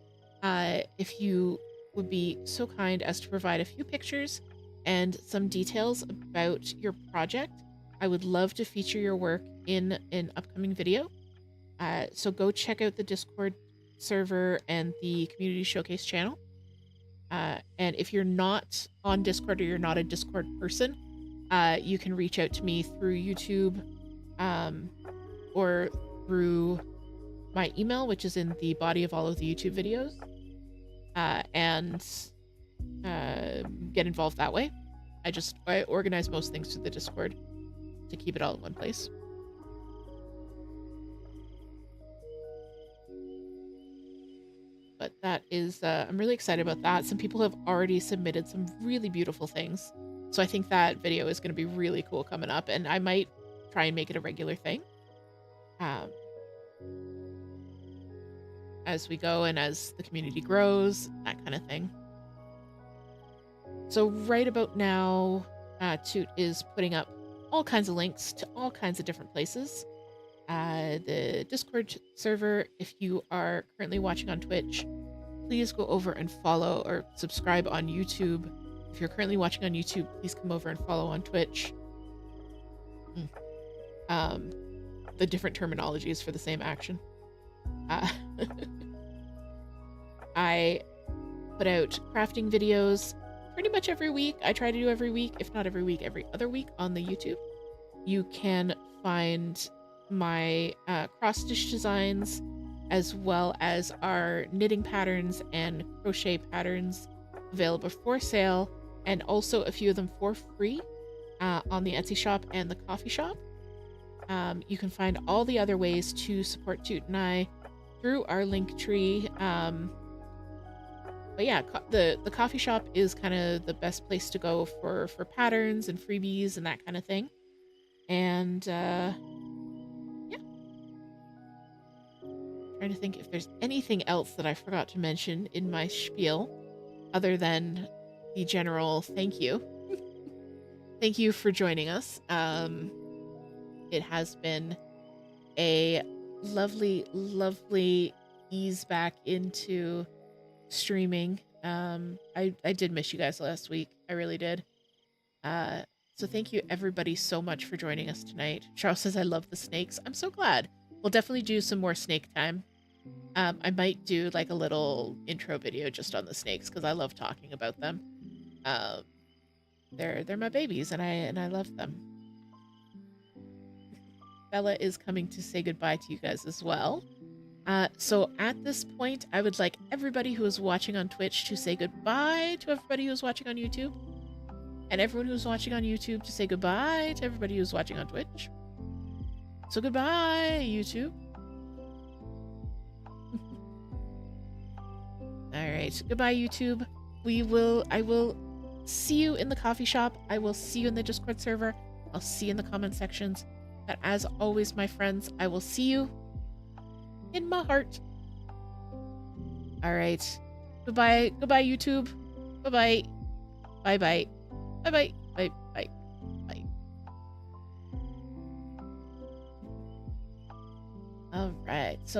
If you would be so kind as to provide a few pictures and some details about your project, I would love to feature your work in an upcoming video. So go check out the Discord server and the community showcase channel. And if you're not on Discord or you're not a Discord person, you can reach out to me through YouTube or through my email, which is in the body of all of the YouTube videos, and get involved that way. I organize most things through the Discord to keep it all in one place. But that is, I'm really excited about that. Some people have already submitted some really beautiful things. So I think that video is going to be really cool coming up, and I might try and make it a regular thing as we go and as the community grows, that kind of thing. So right about now, Toot is putting up all kinds of links to all kinds of different places. The Discord server, if you are currently watching on Twitch, please go over and follow or subscribe on YouTube. If you're currently watching on YouTube, please come over and follow on Twitch. The different terminologies for the same action. I put out crafting videos pretty much every week. I try to do every week, if not every week, every other week on the YouTube. You can find my cross-stitch designs as well as our knitting patterns and crochet patterns available for sale, and also a few of them for free on the Etsy shop and the coffee shop. You can find all the other ways to support Toot and I through our link tree. But yeah, the coffee shop is kind of the best place to go for patterns and freebies and that kind of thing. And yeah. Trying to think if there's anything else that I forgot to mention in my spiel other than the general thank you. Thank you for joining us. It has been a lovely, lovely ease back into streaming. I did miss you guys last week. I really did. So thank you everybody so much for joining us tonight. Charles says I love the snakes. I'm so glad. We'll definitely do some more snake time. I might do like a little intro video just on the snakes because I love talking about them. They're my babies and I love them. Bella is coming to say goodbye to you guys as well. So at this point, I would like everybody who is watching on Twitch to say goodbye to everybody who's watching on YouTube. And everyone who's watching on YouTube to say goodbye to everybody who's watching on Twitch. So goodbye, YouTube. Alright, goodbye, YouTube. I will see you in the coffee shop. I will see you in the Discord server. I'll see you in the comment sections. But as always, my friends, I will see you in my heart. Alright. Goodbye. Goodbye, YouTube. Bye-bye. Bye-bye. Bye-bye. Bye-bye. Bye. Alright. So